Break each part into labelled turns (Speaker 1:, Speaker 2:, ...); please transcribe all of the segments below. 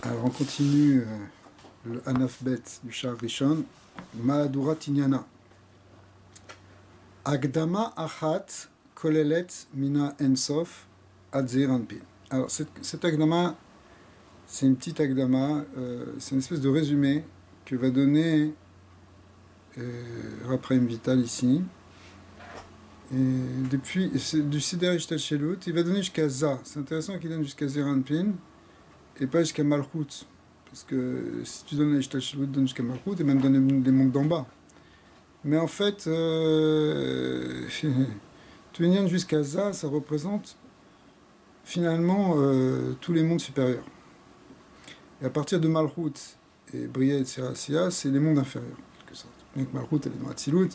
Speaker 1: Alors on continue le Anaf Bet du Shar Rishon, Ma'adura Tinyana. Agdama Achat Kolelet Mina Ensof Adzeir Anpin. Alors cet Agdama, c'est une petite Agdama, c'est une espèce de résumé que va donner Raphaël Vital ici. Et depuis, c'est du Siddur Ishtalshelut, il va donner jusqu'à Za. C'est intéressant qu'il donne jusqu'à Zeranpin et pas jusqu'à Malchut. Parce que si tu donnes à Ishtalshelut, donne jusqu'à Malchut et même donne les mondes d'en bas. Mais en fait, Tunyan jusqu'à Za, ça représente finalement tous les mondes supérieurs. Et à partir de Malchut et Bria et Sirasiya, c'est les mondes inférieurs, en quelque sorte. Bien que Malchut, elle est dans Atzilut,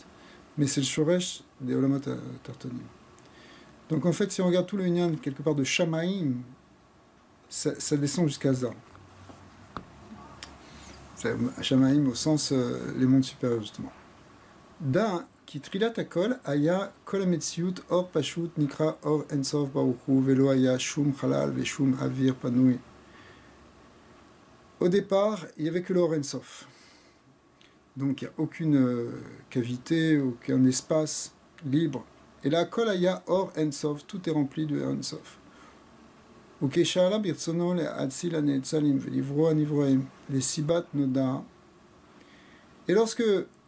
Speaker 1: mais c'est le Shoresh des Olamat Tartonim. Donc en fait, si on regarde tout le Inyan quelque part de Shamaïm, ça descend jusqu'à Za. Shamaïm au sens les mondes supérieurs, justement. Da, qui trilat akol, aya kol ametziut or pashut nikra or ensof baruchu velo aya shum halal ve shum avir panui. Au départ, il n'y avait que l'or ensof. Donc il n'y a aucune cavité, aucun espace libre. Et là, kol aya or ensof, tout est rempli de ensof. Ukeshala birtsono le atzil anetzalim velivro anivroim les sibat noda. Et lorsque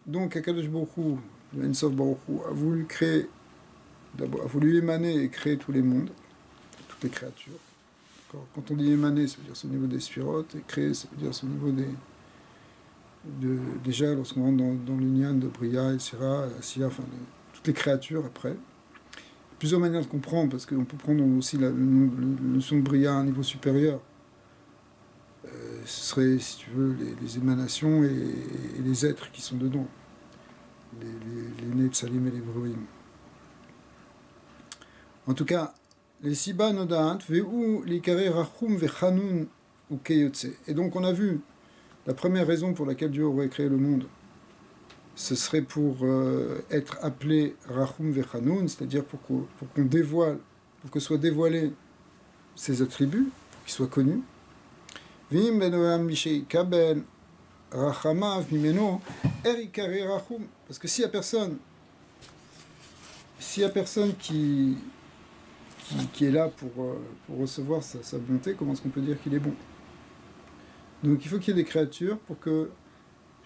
Speaker 1: donc Akadosh Baruch Hu, le Ensof Baruch Hu, a voulu créer, d'abord a voulu émaner et créer tous les mondes, toutes les créatures. Quand on dit émaner, ça veut dire c'est au niveau des sphirotes, et créer, ça veut dire c'est au niveau déjà lorsqu'on rentre dans l'union de Bria, Sira, Asiya, enfin toutes les créatures après. Plusieurs manières de comprendre, parce qu'on peut prendre aussi la notion de Bria à un niveau supérieur. Ce serait, si tu veux, les émanations et les êtres qui sont dedans. Les Netzalim et les Bruim. En tout cas, les Siba Noda'ant, Ve'u l'Ikare Rachum Ve'chanun ou Keyotse. Et donc on a vu la première raison pour laquelle Dieu aurait créé le monde, ce serait pour être appelé Rachum Ve'chanun, c'est-à-dire pour qu'on dévoile, pour que soient dévoilés ses attributs, pour qu'ils soient connus. Parce que s'il y a personne qui est là pour recevoir sa bonté, comment est-ce qu'on peut dire qu'il est bon? Donc il faut qu'il y ait des créatures pour que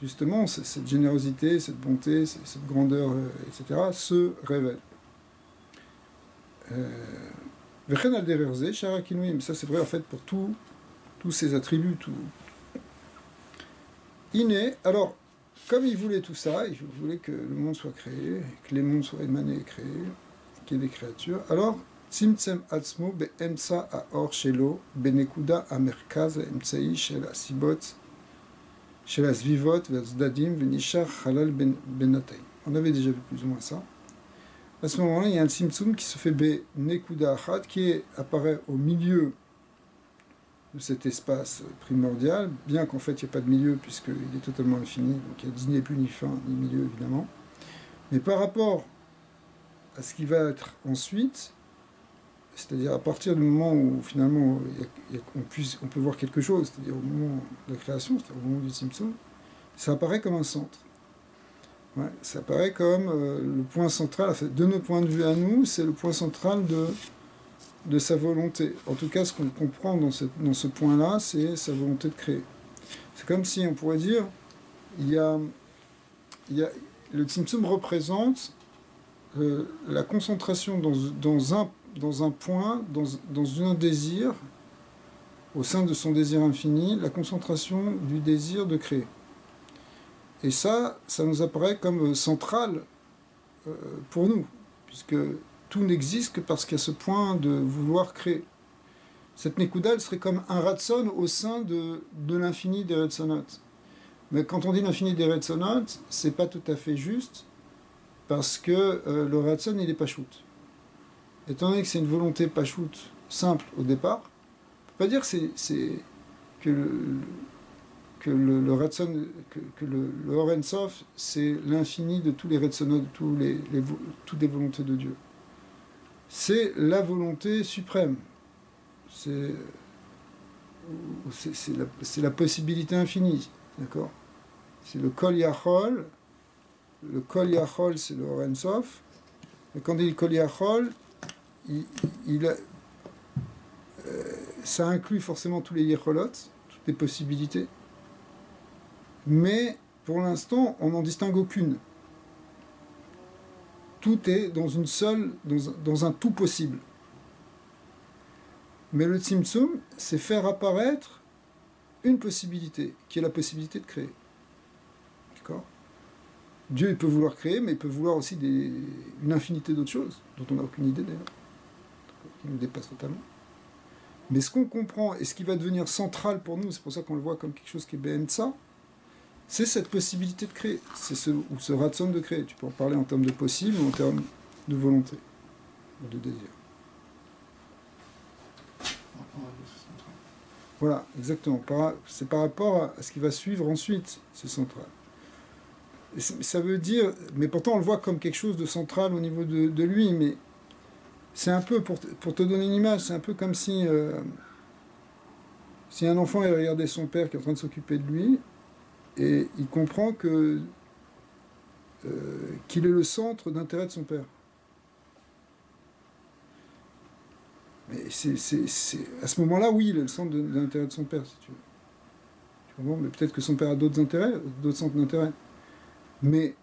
Speaker 1: justement cette générosité, cette bonté, cette grandeur, etc. se révèle. Ça c'est vrai en fait pour tous ces attributs, tout. Iné, alors, comme il voulait tout ça, il voulait que le monde soit créé, que les mondes soient émanés et créés, qu'il y ait des créatures, alors, Tzimtzem Atzmo be'emtsa ha'or shelo benekuda ha'merkaz ha'emtsai shel ha'sibot shel ha'svivot ve'atzdadim ve'nishar halal benatay. On avait déjà vu plus ou moins ça. À ce moment-là, il y a un Tzimtzum qui se fait benekuda achat, qui apparaît au milieu de cet espace primordial, bien qu'en fait il n'y ait pas de milieu puisqu'il est totalement infini, donc il n'y a ni plus ni fin ni milieu évidemment. Mais par rapport à ce qui va être ensuite, c'est-à-dire à partir du moment où finalement on peut voir quelque chose, c'est-à-dire au moment de la création, c'est-à-dire au moment du Tzimtzum, ça apparaît comme un centre. Ouais, ça apparaît comme le point central, en fait, de nos points de vue à nous, c'est le point central de sa volonté. En tout cas, ce qu'on comprend dans ce point-là, c'est sa volonté de créer. C'est comme si on pourrait dire, le Tzimtzum représente la concentration dans un point, dans un désir, au sein de son désir infini, la concentration du désir de créer. Et ça nous apparaît comme central pour nous, puisque tout n'existe que parce qu'il y a ce point de vouloir créer. Cette Nekuda, elle serait comme un Ratson au sein de l'infini des Ratsonot. Mais quand on dit l'infini des Ratsonot, c'est pas tout à fait juste, parce que le Ratson, il est Pachout. Étant donné que c'est une volonté Pachout simple au départ, on peut pas dire que le Ratson, que le Or Ensof, c'est l'infini de tous les Ratsonot, toutes les volontés de Dieu. C'est la volonté suprême. C'est c'est la possibilité infinie, d'accord? C'est le Kol Yachol. Le Kol Yachol, c'est le Or Ein Sof. Et quand il dit Kol Yachol, ça inclut forcément tous les Yecholot, toutes les possibilités. Mais pour l'instant, on n'en distingue aucune. Tout est dans une seule, dans un tout possible. Mais le Tzimtzum, c'est faire apparaître une possibilité, qui est la possibilité de créer. D'accord ? Dieu, il peut vouloir créer, mais il peut vouloir aussi une infinité d'autres choses, dont on n'a aucune idée d'ailleurs, qui nous dépassent totalement. Mais ce qu'on comprend, et ce qui va devenir central pour nous, c'est pour ça qu'on le voit comme quelque chose qui est Be'emtsa, c'est cette possibilité de créer, c'est ce ratson de créer. Tu peux en parler en termes de possible ou en termes de volonté, ou de désir. Voilà, exactement. C'est par rapport à ce qui va suivre ensuite, c'est central. Et ça veut dire, mais pourtant on le voit comme quelque chose de central au niveau de lui, mais c'est un peu, pour te donner une image, c'est un peu comme si un enfant il regardait son père qui est en train de s'occuper de lui, et il comprend qu'il est le centre d'intérêt de son père. Mais à ce moment-là, oui, il est le centre d'intérêt de son père, si tu veux. Tu comprends ? Mais peut-être que son père a d'autres intérêts, d'autres centres d'intérêt. Mais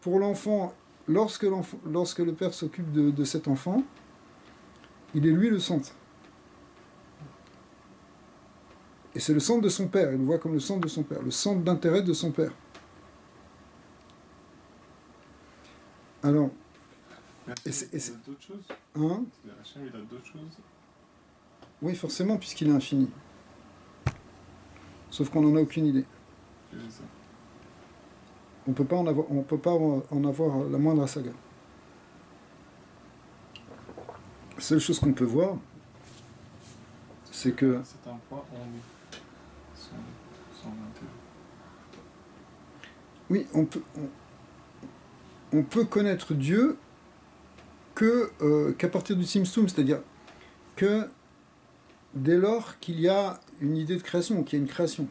Speaker 1: pour l'enfant, lorsque le père s'occupe de cet enfant, il est lui le centre. Et c'est le centre de son père, il le voit comme le centre de son père, le centre d'intérêt de son père. Alors...
Speaker 2: Il a d'autres choses.
Speaker 1: Hein ?
Speaker 2: Hachem, il a d'autres choses.
Speaker 1: Oui, forcément, puisqu'il est infini. Sauf qu'on n'en a aucune idée. On peut pas en avoir la moindre saga. La seule chose qu'on peut voir, c'est que...
Speaker 2: C'est un point en nous. Son intérêt.
Speaker 1: Oui, on peut connaître Dieu qu'à partir du Tzimtzum, c'est-à-dire que dès lors qu'il y a une idée de création, qu'il y a une création.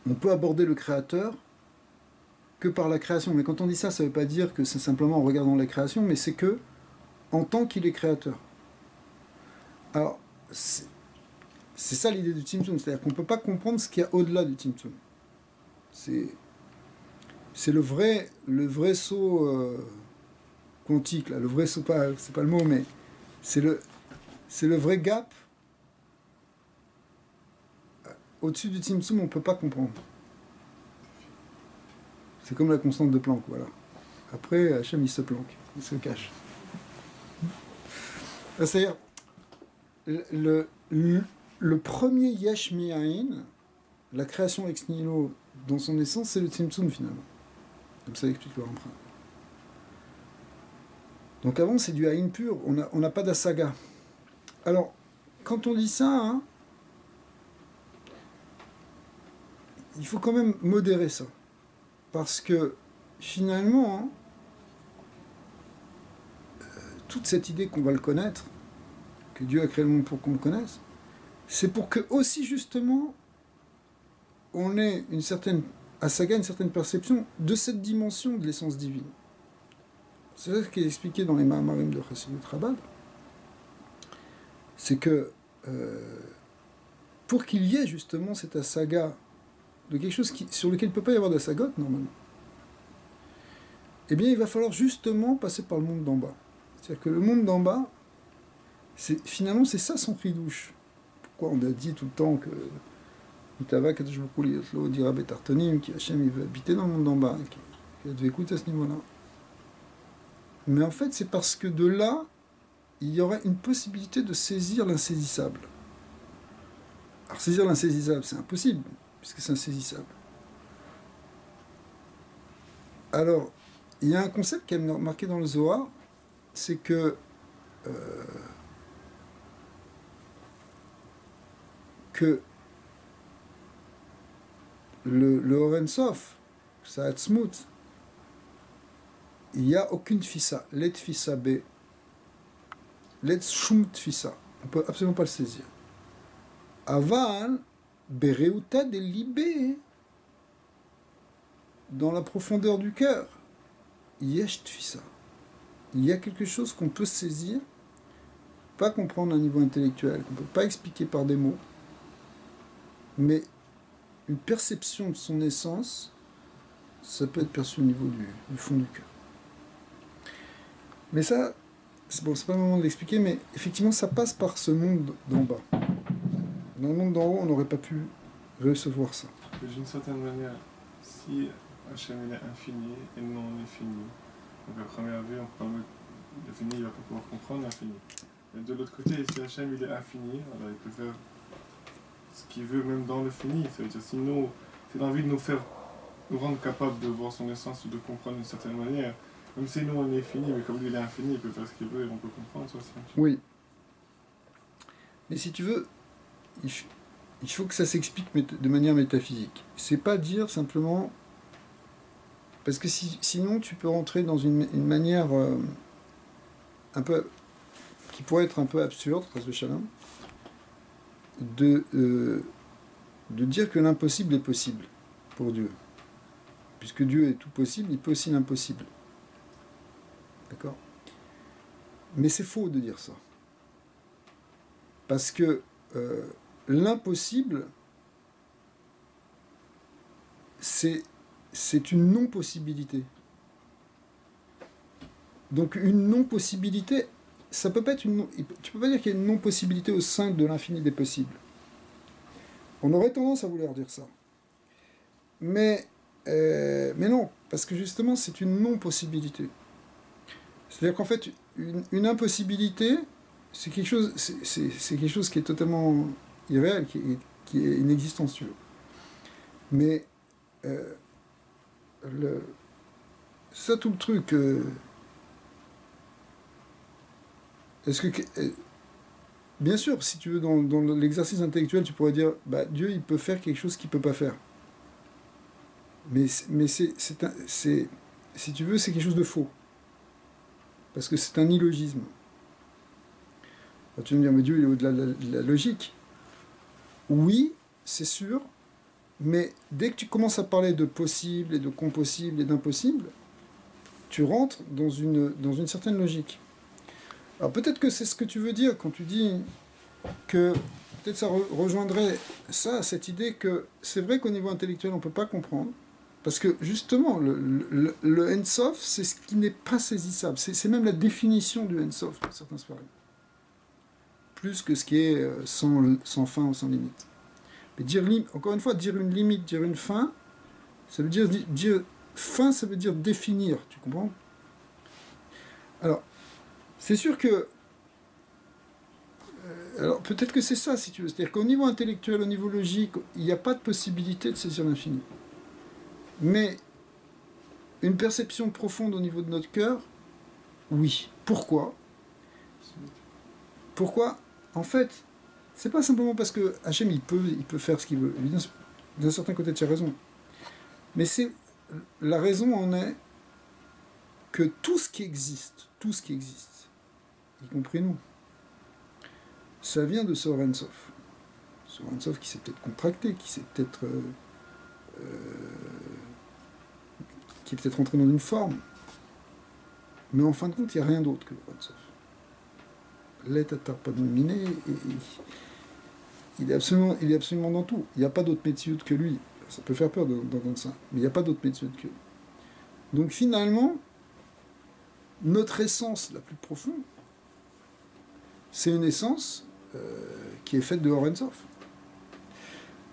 Speaker 1: On peut aborder le Créateur que par la création. Mais quand on dit ça, ça ne veut pas dire que c'est simplement en regardant la création, mais c'est que en tant qu'il est créateur. Alors, c'est ça l'idée du Tzimtzum, c'est-à-dire qu'on ne peut pas comprendre ce qu'il y a au-delà du Tzimtzum. C'est le vrai saut quantique, là. Le vrai saut, c'est pas le mot, mais c'est le vrai gap. Au-dessus du Tzimtzum, on ne peut pas comprendre. C'est comme la constante de Planck, voilà. Après, Hachem, il se planque, il se cache. C'est-à-dire, le premier Yesh Mi'ain, la création ex nihilo dans son essence, c'est le Tzimtzum finalement. Comme ça explique le Ramchal. Donc avant, c'est du Aïn pur, on n'a pas d'Asaga. Alors, quand on dit ça, hein, il faut quand même modérer ça. Parce que, finalement, hein, toute cette idée qu'on va le connaître, que Dieu a créé le monde pour qu'on le connaisse, c'est pour que, aussi justement, on ait une certaine asaga, une certaine perception de cette dimension de l'essence divine. C'est ça ce qui est expliqué dans les Mahamarim de Chassidut Chabad. C'est que, pour qu'il y ait justement cette asaga de quelque chose sur lequel il ne peut pas y avoir d'asagot, normalement, eh bien, il va falloir justement passer par le monde d'en bas. C'est-à-dire que le monde d'en bas, finalement, c'est ça son chidouche. Pourquoi on a dit tout le temps que Itava Kadosh Baruch Hu Liotlo dira Betartonim, qui Hachem, il veut habiter dans le monde d'en bas, qu'il devait écouter à ce niveau-là. Mais en fait, c'est parce que de là, il y aurait une possibilité de saisir l'insaisissable. Alors, saisir l'insaisissable, c'est impossible, puisque c'est insaisissable. Alors, il y a un concept qui est marqué dans le Zohar, c'est que le Or Ein Sof, sa Atzmut, il n'y a aucune tfissa, let tfissa b, let shum tfissa. On ne peut absolument pas le saisir. Aval, bereuta de libé, dans la profondeur du cœur, yesh tfisa. Il y a quelque chose qu'on peut saisir, pas comprendre à un niveau intellectuel, qu'on ne peut pas expliquer par des mots, mais une perception de son essence, ça peut être perçu au niveau du fond du cœur. Mais ça, c'est pas le moment de l'expliquer, mais effectivement, ça passe par ce monde d'en bas. Dans le monde d'en haut, on n'aurait pas pu recevoir ça.
Speaker 3: D'une certaine manière, si Hachem il est infini et non infini, donc à première vue, on peut l'infini, il ne va pas pouvoir comprendre l'infini. Et de l'autre côté, si Hachem il est infini, alors il peut faire ce qu'il veut même dans le fini. Ça veut dire s'il a envie de nous rendre capables de voir son essence ou de comprendre d'une certaine manière, même si nous on est fini, mais comme lui il est infini, il peut faire ce qu'il veut et on peut comprendre ça aussi.
Speaker 1: Oui. Mais si tu veux, il faut que ça s'explique de manière métaphysique. C'est pas dire simplement... Parce que sinon tu peux rentrer dans une manière un peu... qui pourrait être un peu absurde, Ras V'Shalom, de dire que l'impossible est possible pour Dieu. Puisque Dieu est tout possible, il peut aussi l'impossible. D'accord ? Mais c'est faux de dire ça. Parce que l'impossible, c'est une non-possibilité. Donc une non-possibilité, ça peut pas être tu peux pas dire qu'il y a une non-possibilité au sein de l'infini des possibles. On aurait tendance à vouloir dire ça. Mais non, parce que justement, c'est une non-possibilité. C'est-à-dire qu'en fait, une impossibilité, c'est quelque chose qui est totalement irréel, qui est inexistant, si tu veux. Mais ça, tout le truc... est-ce que... bien sûr, si tu veux, dans l'exercice intellectuel, tu pourrais dire, bah, Dieu, il peut faire quelque chose qu'il ne peut pas faire. Mais si tu veux, c'est quelque chose de faux. Parce que c'est un illogisme. Alors, tu vas me dire, mais Dieu, il est au-delà de la logique. Oui, c'est sûr, mais dès que tu commences à parler de possible et de compossible et d'impossible, tu rentres dans une certaine logique. Alors peut-être que c'est ce que tu veux dire quand tu dis que peut-être ça rejoindrait ça, cette idée que c'est vrai qu'au niveau intellectuel on ne peut pas comprendre, parce que justement le Ensof c'est ce qui n'est pas saisissable, c'est même la définition du Ensof dans certains sphères, plus que ce qui est sans fin ou sans limite. Mais encore une fois, dire une limite, dire une fin, ça veut dire fin, ça veut dire définir, tu comprends? Alors, c'est sûr que... alors, peut-être que c'est ça, si tu veux. C'est-à-dire qu'au niveau intellectuel, au niveau logique, il n'y a pas de possibilité de saisir l'infini. Mais une perception profonde au niveau de notre cœur, oui. Pourquoi ? Pourquoi ? En fait, c'est pas simplement parce que Hachem, il peut faire ce qu'il veut. D'un certain côté, tu as raison. Mais la raison en est que tout ce qui existe, y compris nous, ça vient de ce Or Sof. Ce Or Sof qui s'est peut-être contracté, qui est peut-être rentré dans une forme. Mais en fin de compte, il n'y a rien d'autre que le Or Sof. L'Etatar pas dominé, il est absolument dans tout. Il n'y a pas d'autre métier que lui. Ça peut faire peur d'entendre ça, mais il n'y a pas d'autre métier que lui. Donc finalement, notre essence la plus profonde, c'est une essence qui est faite de Or Sof.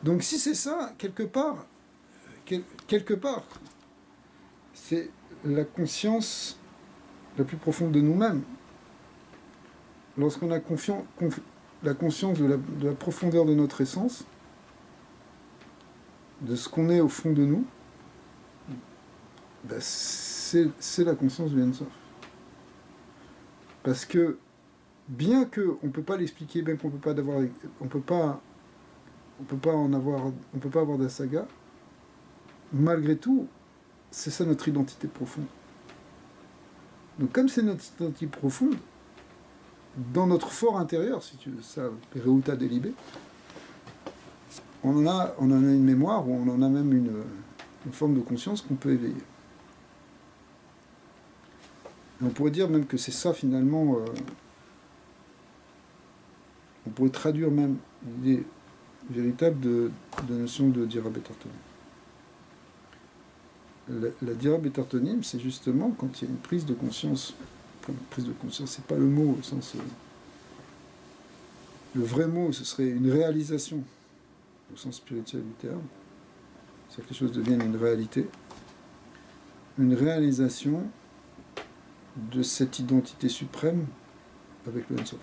Speaker 1: Donc si c'est ça, quelque part, c'est la conscience la plus profonde de nous-mêmes. Lorsqu'on a la conscience de la profondeur de notre essence, de ce qu'on est au fond de nous, ben c'est la conscience du Ensof. Parce que, bien qu'on ne peut pas l'expliquer, bien qu'on ne peut pas avoir de saga, malgré tout, c'est ça notre identité profonde. Donc comme c'est notre identité profonde, dans notre fort intérieur, si tu veux, ça, Reuta Delibé, on en a une mémoire, ou on en a même une forme de conscience qu'on peut éveiller. Et on pourrait dire même que c'est ça finalement, on pourrait traduire même l'idée véritable de la notion de Dira Betartonim. La Dira Betartonim, c'est justement quand il y a une prise de conscience. Enfin, une prise de conscience, c'est pas le mot au sens. Le vrai mot, ce serait une réalisation, au sens spirituel du terme. C'est que les choses deviennent une réalité. Une réalisation de cette identité suprême avec le Ensof.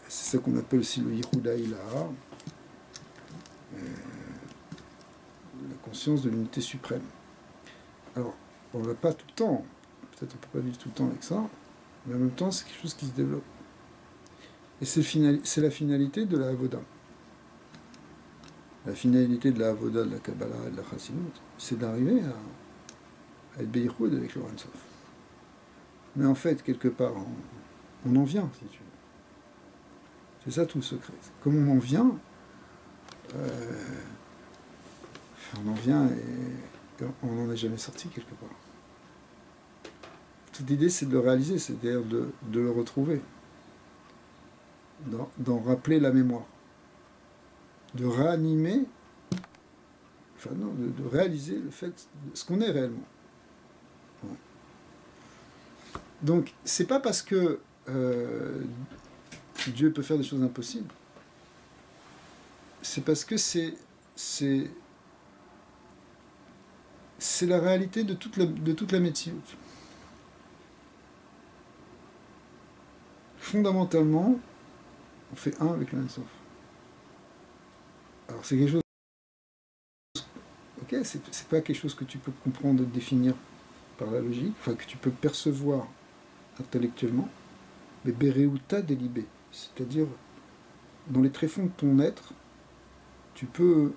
Speaker 1: C'est ça qu'on appelle aussi le Yihuda Ilaha, la conscience de l'unité suprême. Alors, on ne l'a pas tout le temps, peut-être on ne peut pas vivre tout le temps avec ça, mais en même temps, c'est quelque chose qui se développe. Et c'est la finalité de la Avoda. La finalité de la Avoda, de la Kabbalah et de la Chassidut, c'est d'arriver à être Beichud avec le Ensof. Mais en fait, quelque part, on en vient, si tu veux. C'est ça tout le secret. Comme on en vient, et on n'en est jamais sorti quelque part. Toute l'idée, c'est de le réaliser, c'est-à-dire de le retrouver, d'en rappeler la mémoire, de réanimer, de réaliser le fait, ce qu'on est réellement. Ouais. Donc, c'est pas parce que Dieu peut faire des choses impossibles, c'est parce que c'est la réalité de toute la métier. Fondamentalement, on fait un avec le Ensof. Alors c'est quelque chose, ok, c'est pas quelque chose que tu peux comprendre et définir par la logique, enfin que tu peux percevoir intellectuellement, mais Bereuta délibé, c'est-à-dire dans les tréfonds de ton être, tu peux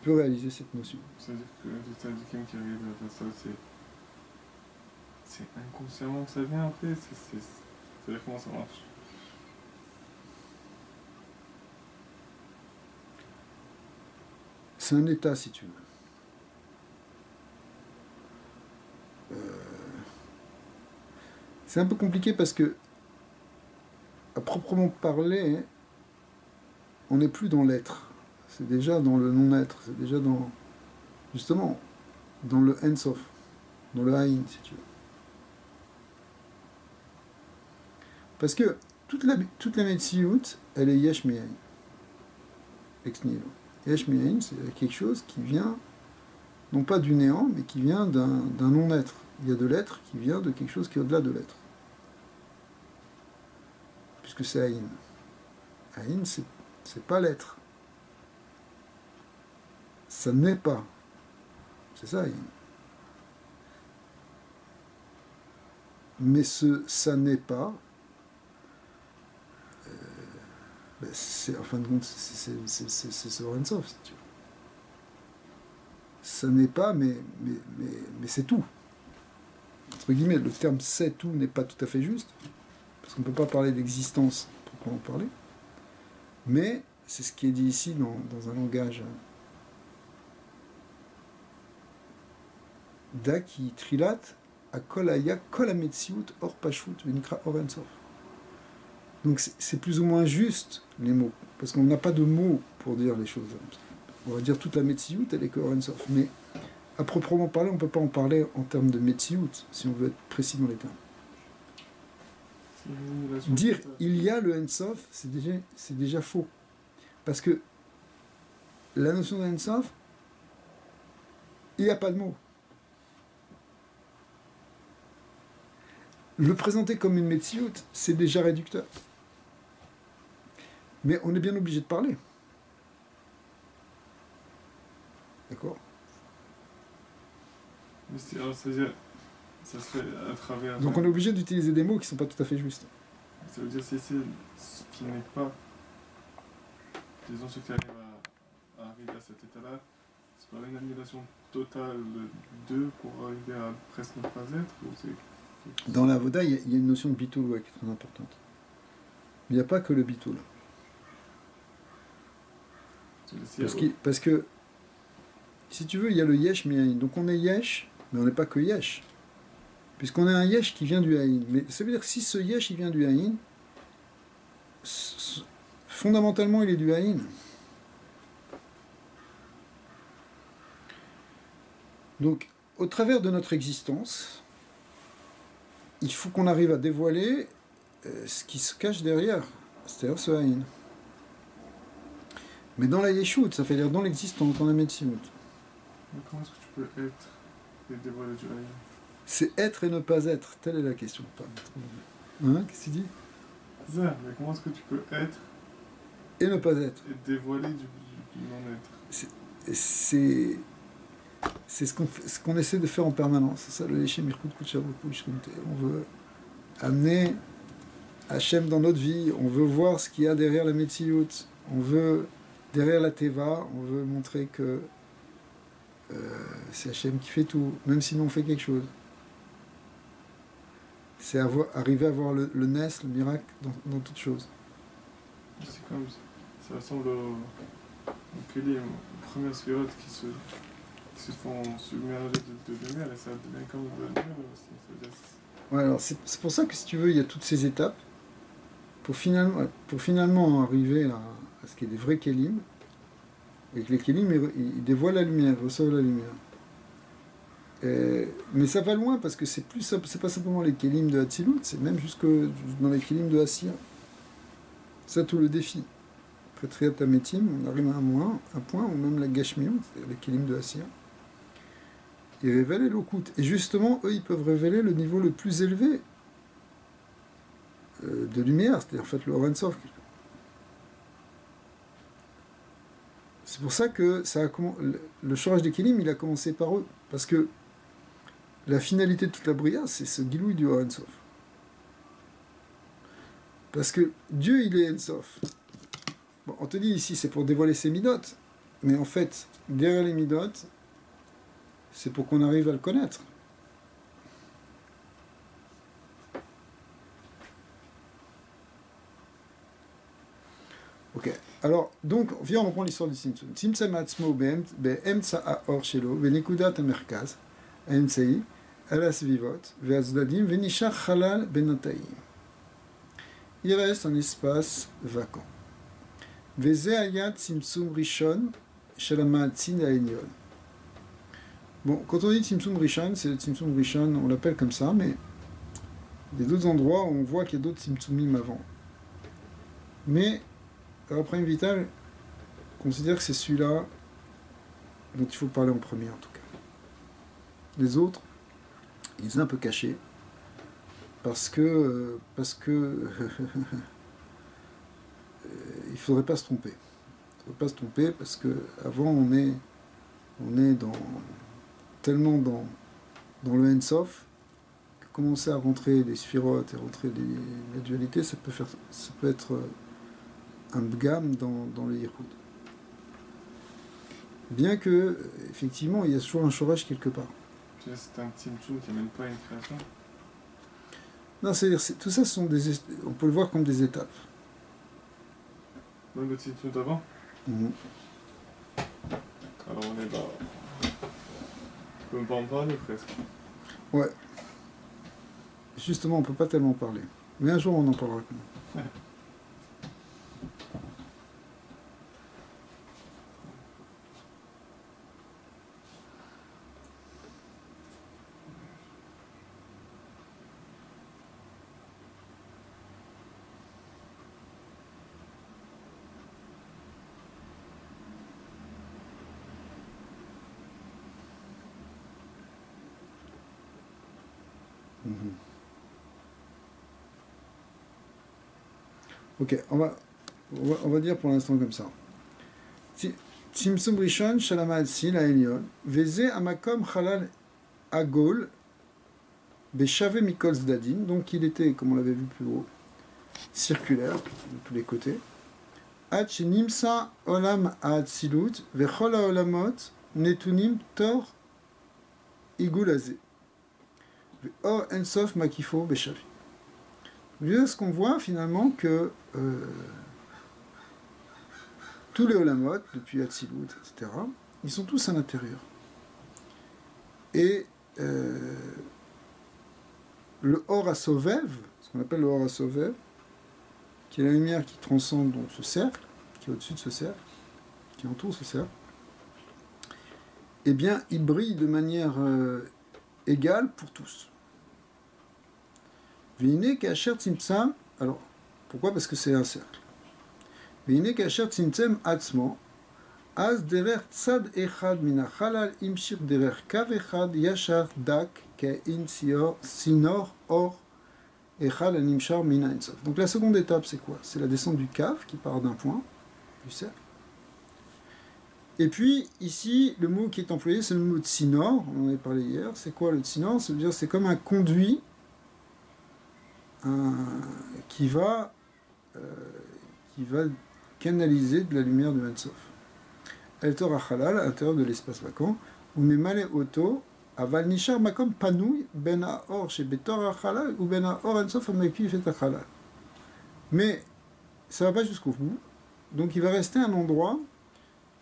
Speaker 1: réaliser cette notion.
Speaker 3: C'est-à-dire que le tzadikim qui arrive à faire ça, c'est inconsciemment que ça vient après. C'est-à-dire comment ça marche.
Speaker 1: C'est un état, si tu veux. C'est un peu compliqué parce que, à proprement parler, on n'est plus dans l'être. C'est déjà dans le non-être. C'est déjà dans, justement, dans le Ensof, dans le Haïn, si tu veux. Parce que toute la Metsiout, elle est Yesh Me'ain. Ex nihilo. Yesh Me'ain, c'est quelque chose qui vient, non pas du néant, mais qui vient d'un non-être. Il y a de l'être qui vient de quelque chose qui est au-delà de l'être. Puisque c'est Haïn. Haïn, c'est pas l'être. Ça n'est pas. C'est ça, Haïn. Mais ça n'est pas, en fin de compte, c'est ce Ensof, si tu veux. Ça n'est pas, mais c'est tout. Entre guillemets, le terme c'est tout n'est pas tout à fait juste, parce qu'on ne peut pas parler d'existence proprement parler, mais c'est ce qui est dit ici dans un langage Daki Trilat à Kolaya Kolametsiut Or Pashut Venikra Or Ensof. Donc c'est plus ou moins juste les mots, parce qu'on n'a pas de mots pour dire les choses. On va dire toute la Metsiout, elle est que Or Ensof, mais à proprement parler, on ne peut pas en parler en termes de Metsiout, si on veut être précis dans les termes. Dire il y a le Ensof, c'est déjà faux. Parce que la notion de Ensof, il n'y a pas de mots. Le présenter comme une Metsiout, c'est déjà réducteur. Mais on est bien obligé de parler. D'accord ?
Speaker 3: Mais c'est-à-dire, ça se fait à travers...
Speaker 1: Donc on est obligé d'utiliser des mots qui ne sont pas tout à fait justes.
Speaker 3: Ça veut dire c'est ce qui n'est pas... Disons ceux qui arrivent à arriver à cet état-là, c'est pas une annulation totale d'eux pour arriver à presque ne pas être ou c'est...
Speaker 1: Dans la Voda, il y a une notion de bitul qui est très importante. il n'y a pas que le bitoul. Parce que, si tu veux, il y a le yesh mi'ayin. Donc on est yesh, mais on n'est pas que yesh. Puisqu'on a un yesh qui vient du haïn. Mais ça veut dire que si ce yesh il vient du haïn, fondamentalement il est du haïn. Donc, au travers de notre existence, il faut qu'on arrive à dévoiler ce qui se cache derrière, c'est-à-dire ce haïn. Mais dans la yeshut, ça veut dire dans l'existence, dans la médecine.
Speaker 3: Mais comment est-ce que tu peux être et dévoiler du haïn?
Speaker 1: C'est être et ne pas être, telle est la question. Hein, qu'est-ce que tu dis?
Speaker 3: C'est ça, mais comment est-ce que tu peux être
Speaker 1: et ne pas être?
Speaker 3: Et dévoiler du non-être.
Speaker 1: C'est ce qu'on essaie de faire en permanence. C'est ça le Leshem Irkut Kuchabuku Shrinte. On veut amener Hachem dans notre vie, on veut voir ce qu'il y a derrière la Metzilut, on veut, derrière la Teva, on veut montrer que c'est Hachem qui fait tout, même si nous on fait quelque chose. C'est arriver à voir le Nes, le miracle dans toute chose.
Speaker 3: C'est comme ça ressemble aux Kélim, aux premières sphirotes qui se font submerger de lumière et ça devient comme de la lumière aussi.
Speaker 1: Ouais, alors c'est pour ça que si tu veux, il y a toutes ces étapes pour finalement arriver à ce qu'il y ait des vrais Kélim, et que les Kélim ils dévoilent la lumière, ils reçoivent la lumière. Mais ça va loin parce que c'est pas simplement les Kélim de Hatzilut, c'est même jusque dans les Kélim de Assia. C'est ça tout le défi. Après Triat Hametim, on arrive à un point où même la Gashmiut, c'est-à-dire les Kélim de Assia, ils révèlent Elokut. Et justement, eux, ils peuvent révéler le niveau le plus élevé de lumière, c'est-à-dire en fait le Or Ein Sof. C'est pour ça que le chorage des Kélim, il a commencé par eux. Parce que la finalité de toute la Bria, c'est ce Gilouï du Or Ein Sof. Parce que Dieu, il est Ein Sof. Bon, on te dit ici, c'est pour dévoiler ses midotes. Mais en fait, derrière les midotes, c'est pour qu'on arrive à le connaître. Ok. Alors, donc, viens, on reprend l'histoire du Tzimtzum. Tzimtzum atzmo be'emtza ha'or shelo, ve'nekudat ha'merkaz, ha'emtzai, al ha'svivot, ve'atzdadim, ve'nishar halal benataim. Il reste un espace vacant. Ve'ze hayat tzimtzum rishon shel ha'ma'atzin ha'elyon. Bon, quand on dit Tzimtzum Rishon, c'est le Tzimtzum Rishon, on l'appelle comme ça, mais il y a d'autres endroits où on voit qu'il y a d'autres Tzimtzumim avant. Mais Après Vital considère que c'est celui-là dont il faut parler en premier, en tout cas. Les autres, ils sont un peu cachés, parce que il faudrait pas se tromper. Il faudrait pas se tromper, parce que avant on est tellement dans le Ein-Sof, que commencer à rentrer les sphirotes et rentrer la dualité, ça peut être un bgam dans le Yichud. Bien que, effectivement, il y a toujours un chorage quelque part.
Speaker 3: C'est un Tzimtzum qui n'amène pas à une création.
Speaker 1: Non, c'est-à-dire, tout ça, on peut le voir comme des étapes.
Speaker 3: Même le Tzimtzum d'avant.
Speaker 1: Mmh.
Speaker 3: Alors on est là. On peut même pas en parler presque.
Speaker 1: Ouais. Justement, on peut pas tellement parler. Mais un jour, on en parlera quand même.
Speaker 3: Ouais.
Speaker 1: Ok, on va dire pour l'instant comme ça. Tzimtzum Rishon Shalama Atsil Ha'elyon Veze Amakom Halal Agol Beshave Mikol Zdadin. Donc il était, comme on l'avait vu plus haut, circulaire de tous les côtés. Ach Nimsa Olam Ha'atzilut Vechol Ha'olamot Netunim Tor Igulaze Ve'or Ensof Makifo Beshavi. Jusqu'à ce qu'on voit finalement que tous les Olamot, depuis Hatzilut, etc., ils sont tous à l'intérieur. Et le Or HaSovev, ce qu'on appelle le Or HaSovev, qui est la lumière qui transcende donc ce cercle, qui est au-dessus de ce cercle, qui entoure ce cercle, eh bien, il brille de manière égale pour tous. V'hine kasher tzimtzam, alors, pourquoi? Parce que c'est un cercle. V'hine kasher tzimtzam atzmo, az derer tzad echad min hachalal imshir derer kav echad yashar dak ke'in sinor or echad animshar min ha'ensof. Donc la seconde étape, c'est quoi? C'est la descente du kav qui part d'un point, du cercle. Et puis, ici, le mot qui est employé, c'est le mot tsinor, on en avait parlé hier. C'est quoi le tsinor? Ça veut dire c'est comme un conduit qui va canaliser de la lumière de Ensof. El Torah Halal, à l'intérieur de l'espace vacant, ou Memale Oto, Aval Nishar Makom Panouy, Ben Haor chez Betorah Halal, ou Ben Haor Ensof Amekif et Halal. Mais ça ne va pas jusqu'au bout, donc il va rester un endroit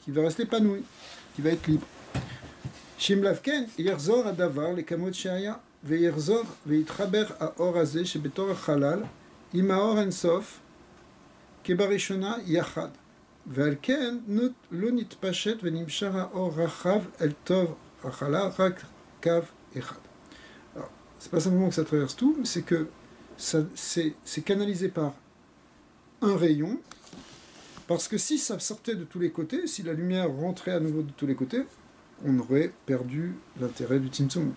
Speaker 1: qui va rester panouï, qui va être libre. Shimlavken, Yerzor Adavar, les Kamot Shaya, Veyerzor, Veitraber a Oraze, chez Betor Halal, Imaor Ensof, Kebarishona Yachad. Velken, Lonit Pachet, Venimshara Or Rachav, El Tov, Achala, Rak, Kav, Echad. Alors, c'est pas simplement que ça traverse tout, mais c'est que c'est canalisé par un rayon. Parce que si ça sortait de tous les côtés, si la lumière rentrait à nouveau de tous les côtés, on aurait perdu l'intérêt du Tzimtzum.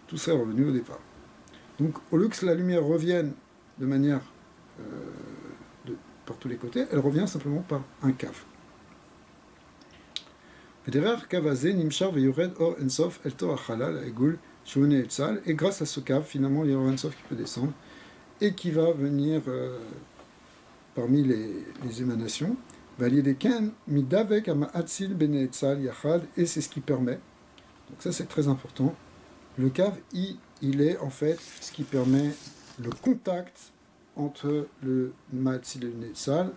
Speaker 1: Tout serait revenu au départ. Donc, au lieu que la lumière revienne de manière par tous les côtés, elle revient simplement par un kav. Et grâce à ce kav, finalement, il y a Or Ensof qui peut descendre et qui va venir parmi les émanations, et c'est ce qui permet, donc ça c'est très important, le kav, il est en fait ce qui permet le contact entre le Ma'atzil et le Netzal.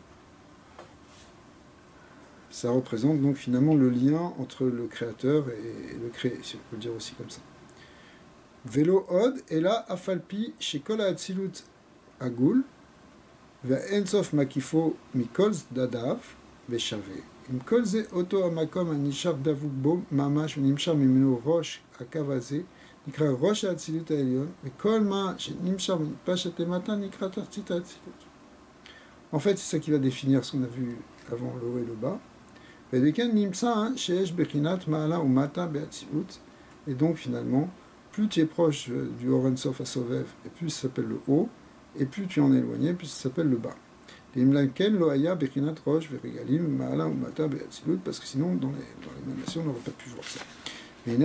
Speaker 1: Ça représente donc finalement le lien entre le créateur et le créé, si on peut le dire aussi comme ça. Velo od, et là, afalpi, chez Kol Ha'atzilut Agul, ואינסוף מקיפו מכל צדדיו ושווה. עם כל זה אותו המקום הנשאר דבוק בו ממש ונמשך ממנו ראש הקו הזה נקרא ראש האצילות העליון וכל מה שנמשך ונתפשט למטה נקרא תחתית האצילות. En fait, c'est ça qui va définir ce qu'on a vu avant le haut et le bas. ולכן נמצא שיש בחינת מעלה ומטה באצילות. Et donc finalement, plus tu es proche du Or Ensof HaSovev et plus ça s'appelle le haut, et plus tu en es éloigné, plus ça s'appelle le bas. Parce que sinon, dans l'émanation, on n'aurait pas pu voir ça. Donc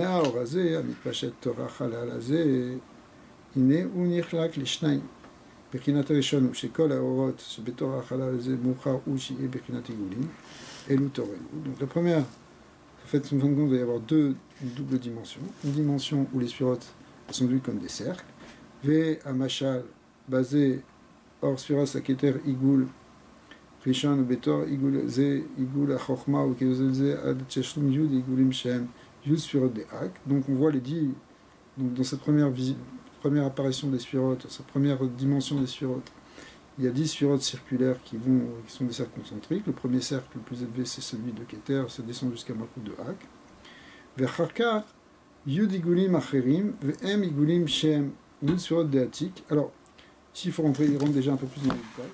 Speaker 1: la première, en fait, il va y avoir une double dimension. Une dimension où les sphirotes sont vues comme des cercles. V à Machal, basé Or Sphira Saketer Igul Rishon Betor Igul Ze Igul Achokma ou Keozelze Ad Cheshlum Yud Igulim Shem Yud Sphirot de Hak. Donc on voit les 10, donc dans cette première apparition des sphirotes, cette première dimension des sphirotes, il y a 10 sphirotes circulaires qui sont des cercles concentriques. Le premier cercle le plus élevé c'est celui de Keter, ça descend jusqu'à Malchut de Hak. Vecharkar Yud Igulim Acherim Ve'em Igulim Shem Yud Sphirot de Hatik. Alors ici, il rentre déjà un peu plus dans le détail.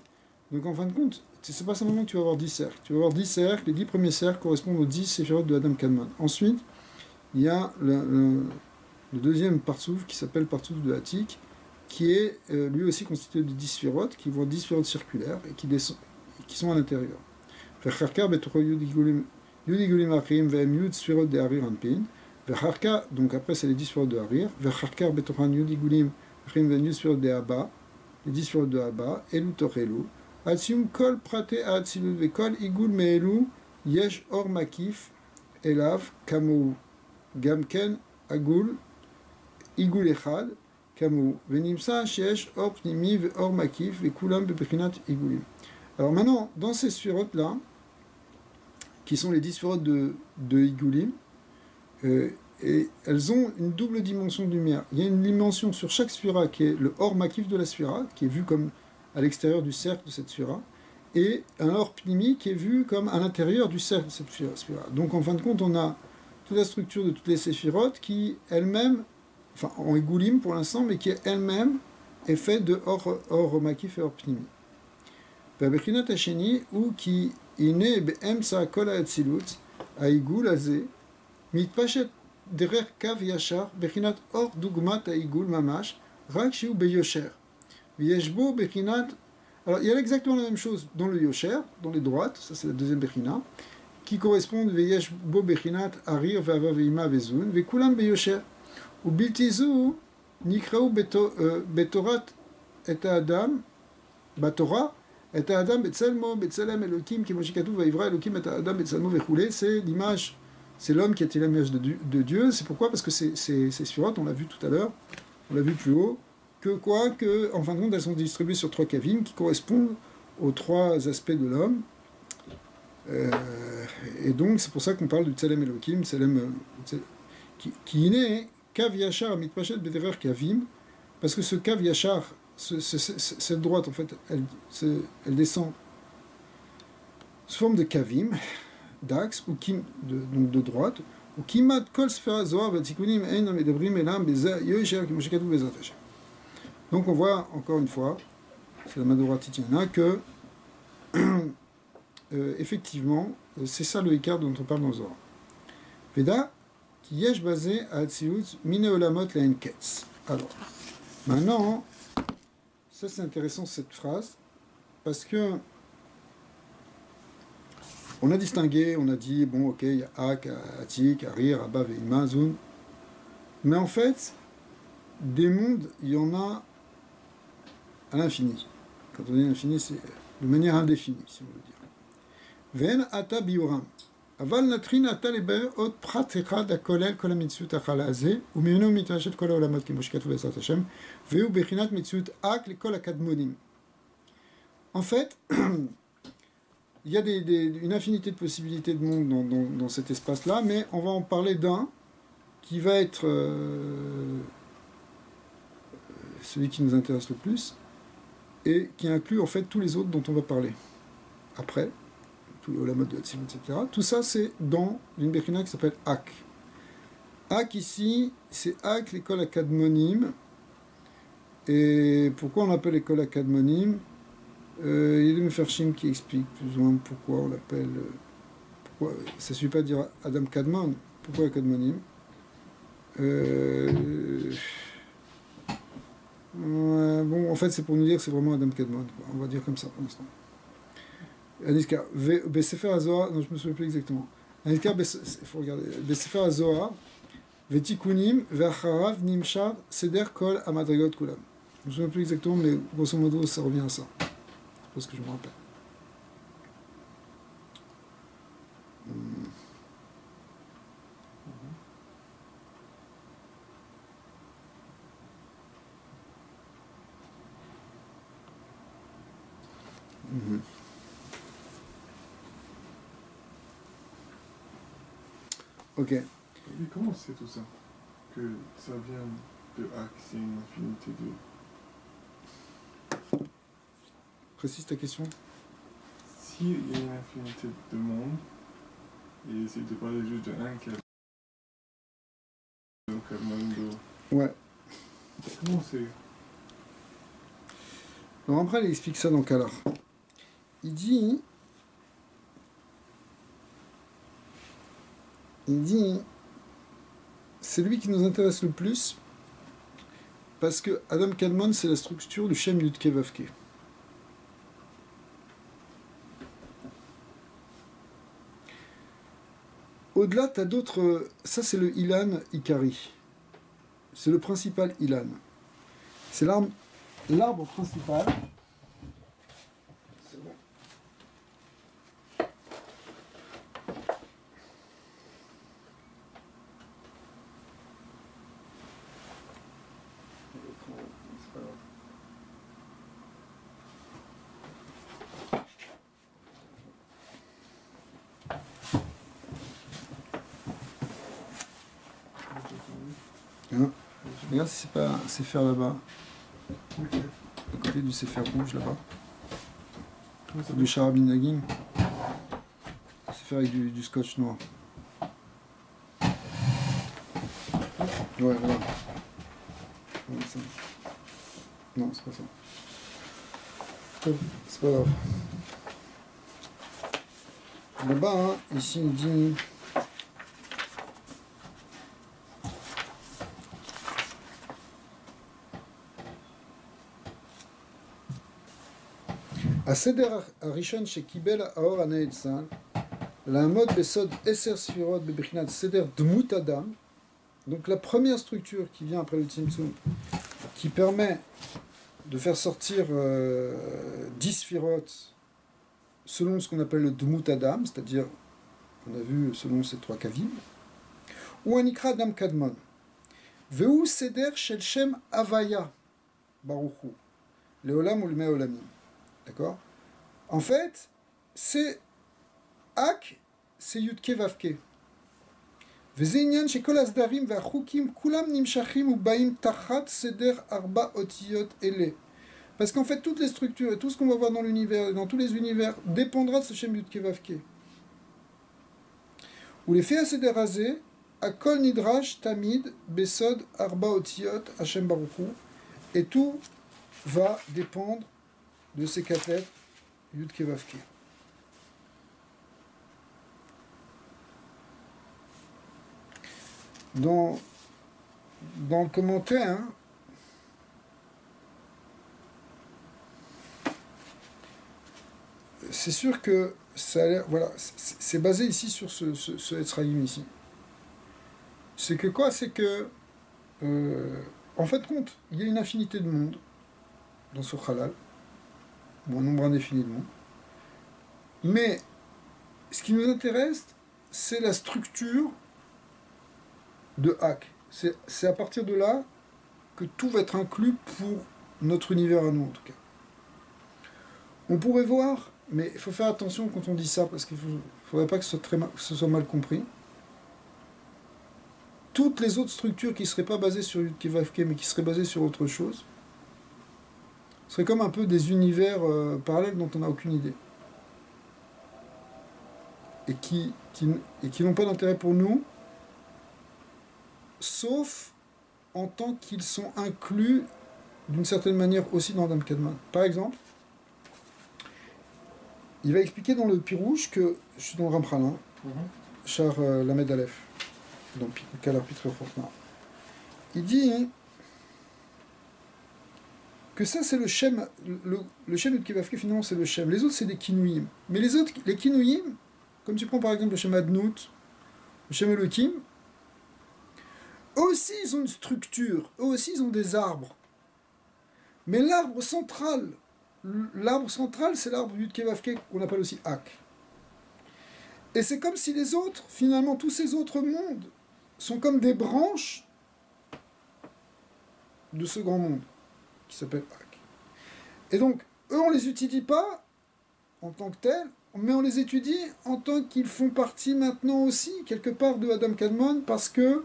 Speaker 1: Donc, en fin de compte, c'est pas simplement que tu vas avoir 10 cercles. Tu vas avoir 10 cercles, les 10 premiers cercles correspondent aux 10 séphirotes de Adam Kadmon. Ensuite, il y a le deuxième partsouf qui s'appelle partsouf de Hatik, qui est lui aussi constitué de 10 sphirotes, qui vont 10 sphirotes circulaires et qui sont à l'intérieur. Donc après, c'est les 10 sphirotes de Harir. Les 10 sphirotes de Abba, Elu Torelu, Atsium Kol Prate Atsilut Vekol Igul Meelu, Yesh Or Makif, Elav, Kamou, Gamken, Agul, Igul Echad, Kamu. Venimsa, Sheesh, Or Pnimi, Or Makif, Vekulam, Bebechinat, Igulim. Alors maintenant, dans ces sphirotes-là, qui sont les 10 sphirotes de Igulim, et elles ont une double dimension de lumière. Il y a une dimension sur chaque sphira qui est le Or Makif de la sphira, qui est vu comme à l'extérieur du cercle de cette sphira, et un Or Pnimi qui est vu comme à l'intérieur du cercle de cette sphira. Donc en fin de compte, on a toute la structure de toutes les sphirotes qui elle-même, enfin en Igulim pour l'instant, mais qui elle-même est faite de Or Makif et Or Pnimi. Vabechinat Hasheni, ou qui iné be'emsa kol ha'atzilut, ha'igul hazeh, mitpashet derer kav yashar, bechinat or dugmat ha'igul mamash, rak shiu beyosher. V'yeshbo bechinat. Alors il y a exactement la même chose dans le yosher, dans les droites, ça c'est la deuxième bechina, qui correspondent v'yeshbo bechinat arir ve'ava ve'ima ve'zun, ve'kulam beyosher. Ou biltizu nikrau betorat et adam, batora, et Adam Betzelmo, Betzelem Elohim, qui Moshikatu Vaivra Elohim et Adam Betzelmo Vechoulé, c'est l'image, c'est l'homme qui a été l'image de Dieu. C'est pourquoi? Parce que ces sphirotes, on l'a vu tout à l'heure, on l'a vu plus haut, que en fin de compte, elles sont distribuées sur 3 kavim qui correspondent aux 3 aspects de l'homme. Et donc, c'est pour ça qu'on parle du Tselem Elohim, Tselem, qui est né, Kav Yachar Mitpachet Bederer Kavim, parce que ce Kav Yachar, cette droite, en fait, elle descend sous forme de kavim, d'axe, ou donc de droite, ou kimat kol sfera zohar vatikunim einam edabrim elam beza yoisher kimoshekatu bezat Hashem. Donc on voit, encore une fois, c'est la Madora Titiana, que effectivement, c'est ça le Ikar dont on parle dans Zohar. Veda, qui yesh basé à Hatzilut, mine olamot laen ketz. Alors, maintenant, ça c'est intéressant cette phrase, parce que on a distingué, on a dit, bon ok, il y a Ak, Atik, Arir, Abba, Veima, Zun, mais en fait, des mondes, il y en a à l'infini. Quand on dit l'infini, c'est de manière indéfinie, si on veut dire. Ven ata biuram. Aval natrin ata leber ot prat echad akolel kol hamitzvot achala hazeh umimenu mitmashet kol haolamot kimoshikatu be'ezrat Hashem veu bechinat mitzvot ak lekol hakadmonim. En fait, il y a une infinité de possibilités de monde dans cet espace-là, mais on va en parler d'un qui va être celui qui nous intéresse le plus et qui inclut en fait tous les autres dont on va parler après. La mode de Hatzilut, etc. Tout ça, c'est dans une Bechina qui s'appelle Ak. Ak, ici, c'est Ak, l'école Akadmonim. Et pourquoi on l'appelle l'école Akadmonim? Il y a des Mefarshim qui expliquent plus ou moins pourquoi on l'appelle. Pourquoi, ça ne suffit pas de dire Adam Kadmon. Pourquoi Akadmonim? Bon, en fait, c'est pour nous dire que c'est vraiment Adam Kadmon. On va dire comme ça pour l'instant. Aniska, Besefer Azohar, non je me souviens plus exactement. Aniska, il faut regarder. Besefer Azohar, Vetikunim, Ve'acharav, Nimshar, Seder Kol, Amadrigot Kulam. Je me souviens plus exactement, mais grosso modo, ça revient à ça. C'est pas ce que je me rappelle. Ok.
Speaker 3: Et comment c'est tout ça? Que ça vient de Ak, c'est une infinité de...
Speaker 1: Précise ta question.
Speaker 3: S'il y a une infinité de mondes, et c'est de parler juste de un qui a... Donc,
Speaker 1: ouais.
Speaker 3: Comment c'est?
Speaker 1: Alors après, il explique ça dans Kalar. Il dit, c'est lui qui nous intéresse le plus, parce que Adam Kadmon, c'est la structure du Shem Yudke Vavke. Au-delà, tu as d'autres... Ça, c'est le Ilan Ikari. C'est le principal Ilan. C'est l'arbre principal. C'est bon. C'est pas grave. Hein? Regarde si c'est pas un Sefer là-bas.
Speaker 3: Ok.
Speaker 1: À côté du Sefer rouge là-bas.
Speaker 3: Comment ça
Speaker 1: Du Charabin Nagin. Sefer avec du scotch noir. Ouais, voilà. Ouais, ça. Non, c'est pas ça. C'est pas grave. Là-bas, hein, ici, il dit. הסדר הראשון שקיבל האור הנאצל, לעמוד בסוד 10 ספירות בבחינת סדר דמות אדם, donc la première structure qui vient après le Tzimtzum, qui permet de faire sortir 10 sphirotes selon ce qu'on appelle le Dmut Adam, c'est-à-dire, on a vu selon ces 3 kavim, ou un Ikra Adam Kadmon. Veu Seder Shel Shem Avaya Baruchu, le Olam ou le Me'olamim. D'accord? En fait, c'est Ak, c'est Yudke Vavke. וזה עניין שכל הסדרים והחוקים כולם נמשכים ובאים תחת סדר 4 אותיות אלה. Parce qu'en fait, toutes les structures et tout ce qu'on va voir dans l'univers, dans tous les univers, dépendra de ce Shem Yudke Vavke. ולפי הסדר הזה, הכל נדרש תמיד בסוד 4 אותיות השם ברוך הוא, et tout va dépendre de ces 4 lettres Yudke Vavke. Dans le commentaire, hein, c'est sûr que ça a l'air, voilà, c'est basé ici sur ce Etzraïm ici. C'est que quoi? C'est que, en fait, compte, il y a une infinité de mondes dans ce halal, un nombre indéfini de mondes. Mais ce qui nous intéresse, c'est la structure de Hak. C'est à partir de là que tout va être inclus pour notre univers à nous, en tout cas. On pourrait voir, mais il faut faire attention quand on dit ça, parce qu'il ne faudrait pas que ce soit mal compris. Toutes les autres structures qui ne seraient pas basées sur Yudke Vavke, mais qui seraient basées sur autre chose, seraient comme un peu des univers parallèles dont on n'a aucune idée. Et qui n'ont pas d'intérêt pour nous, sauf en tant qu'ils sont inclus d'une certaine manière aussi dans Adam Kadmon. Par exemple, il va expliquer dans le Pirouche que, je suis dans le Ramchal, hein, Char Lamed Aleph, dans Kalar Pitre Chokma, il dit que ça c'est le Shem, le Shem Yudke Vavke finalement c'est le Shem, les autres c'est des Kinouïm. Mais les autres, les Kinouïm, comme tu prends par exemple le Shem Adnout, le Shem Elohim, eux aussi ils ont une structure, eux aussi ils ont des arbres. Mais l'arbre central, c'est l'arbre Yudke Vavke qu'on appelle aussi Hak. Et c'est comme si les autres, finalement tous ces autres mondes, sont comme des branches de ce grand monde qui s'appelle Hak. Et donc, eux on les étudie pas en tant que tels, mais on les étudie en tant qu'ils font partie maintenant aussi, quelque part, de Adam Kadmon, parce que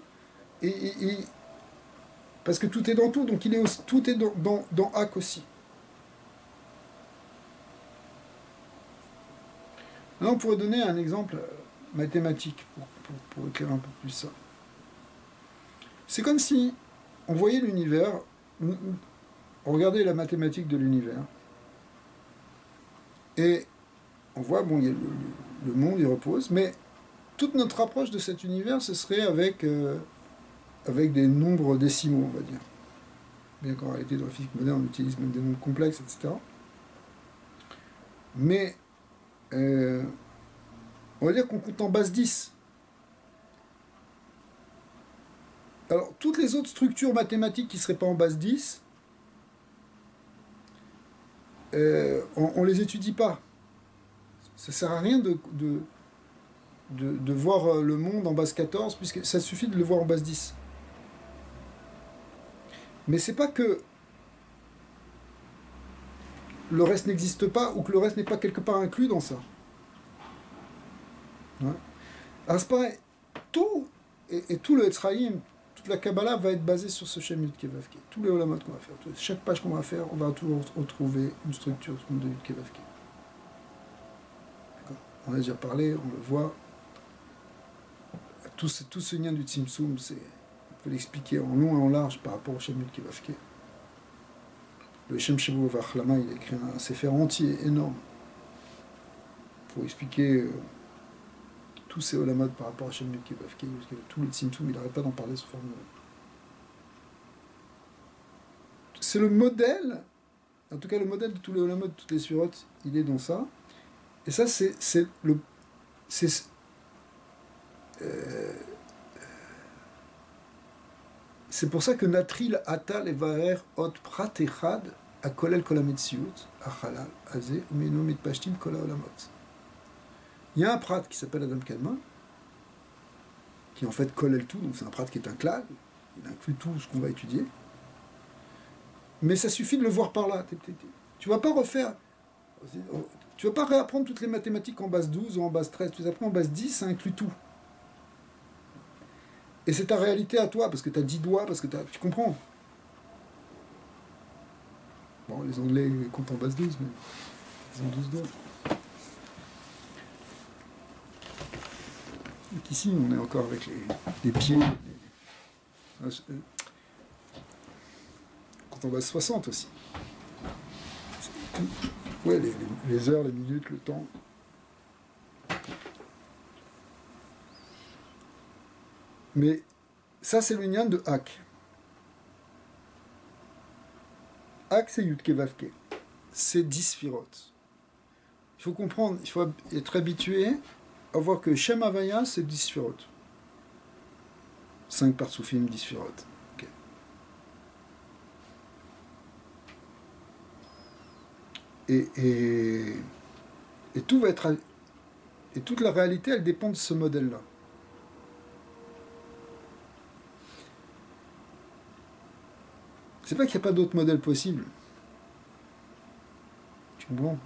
Speaker 1: parce que tout est dans tout, donc tout est dans Hak aussi. Là, on pourrait donner un exemple mathématique pour éclairer un peu plus ça. C'est comme si on voyait l'univers, on regardait la mathématique de l'univers, et on voit, bon, il y a le monde, il repose, mais toute notre approche de cet univers, ce serait avec des nombres décimaux, on va dire. Bien qu'en réalité, dans la physique moderne, on utilise même des nombres complexes, etc. Mais, on va dire qu'on compte en base 10. Alors, toutes les autres structures mathématiques qui ne seraient pas en base 10, on ne les étudie pas. Ça ne sert à rien de voir le monde en base 14, puisque ça suffit de le voir en base 10. Mais c'est pas que le reste n'existe pas ou que le reste n'est pas quelque part inclus dans ça. Ouais. Alors c'est pareil, tout, et tout le Etzraïm, toute la Kabbalah va être basée sur ce Shem Yud Kei Vav Kei. Tous les Olamot qu'on va faire, chaque page qu'on va faire, on va toujours retrouver une structure de Yud Kei Vav Kei. D'accord. On a déjà parlé, on le voit. Tout ce lien du Tzimtzum, on peut l'expliquer en long et en large par rapport au Shem Yud Kei Vav Kei. Le Shem Shevu Vachlama, il a écrit un sefer entier énorme pour expliquer tous ces olamad par rapport à Shem Yud Kei Vav Kei, parce que tout le Tzimtzum, il n'arrête pas d'en parler sous forme de... C'est le modèle, en tout cas le modèle de tous les olamad, de toutes les surotes, il est dans ça. Et ça, c'est pour ça que Natril Atal Evarer Ot Prat Echad a Kolel Kol HaMetziut Achalal Azeh Umenu Mitpashtim Kol HaOlamot. Il y a un prat qui s'appelle Adam Kadmon, qui en fait Kolel tout, donc c'est un prat qui est un klal, il inclut tout ce qu'on va étudier. Mais ça suffit de le voir par là. Tu vas pas refaire, tu vas pas réapprendre toutes les mathématiques en base 12 ou en base 13, tu les apprends en base 10, ça inclut tout. Et c'est ta réalité à toi, parce que tu as 10 doigts, parce que tu comprends. Bon, les Anglais comptent en base 12, mais ils ont 12 doigts. Donc ici, on est encore avec les pieds. On compte en base 60 aussi. Ouais, les heures, les minutes, le temps. Mais ça, c'est le lien de Hak. Hak, c'est Yud Kei Vav Kei. C'est 10 sphirotes. Il faut comprendre, il faut être habitué à voir que Shem Havaya, c'est 10 sphirotes. 5 parsoufim, 10 sphirotes. Okay. Et tout va être... Et toute la réalité, elle dépend de ce modèle-là. C'est pas qu'il n'y a pas d'autres modèles possibles. Tu comprends?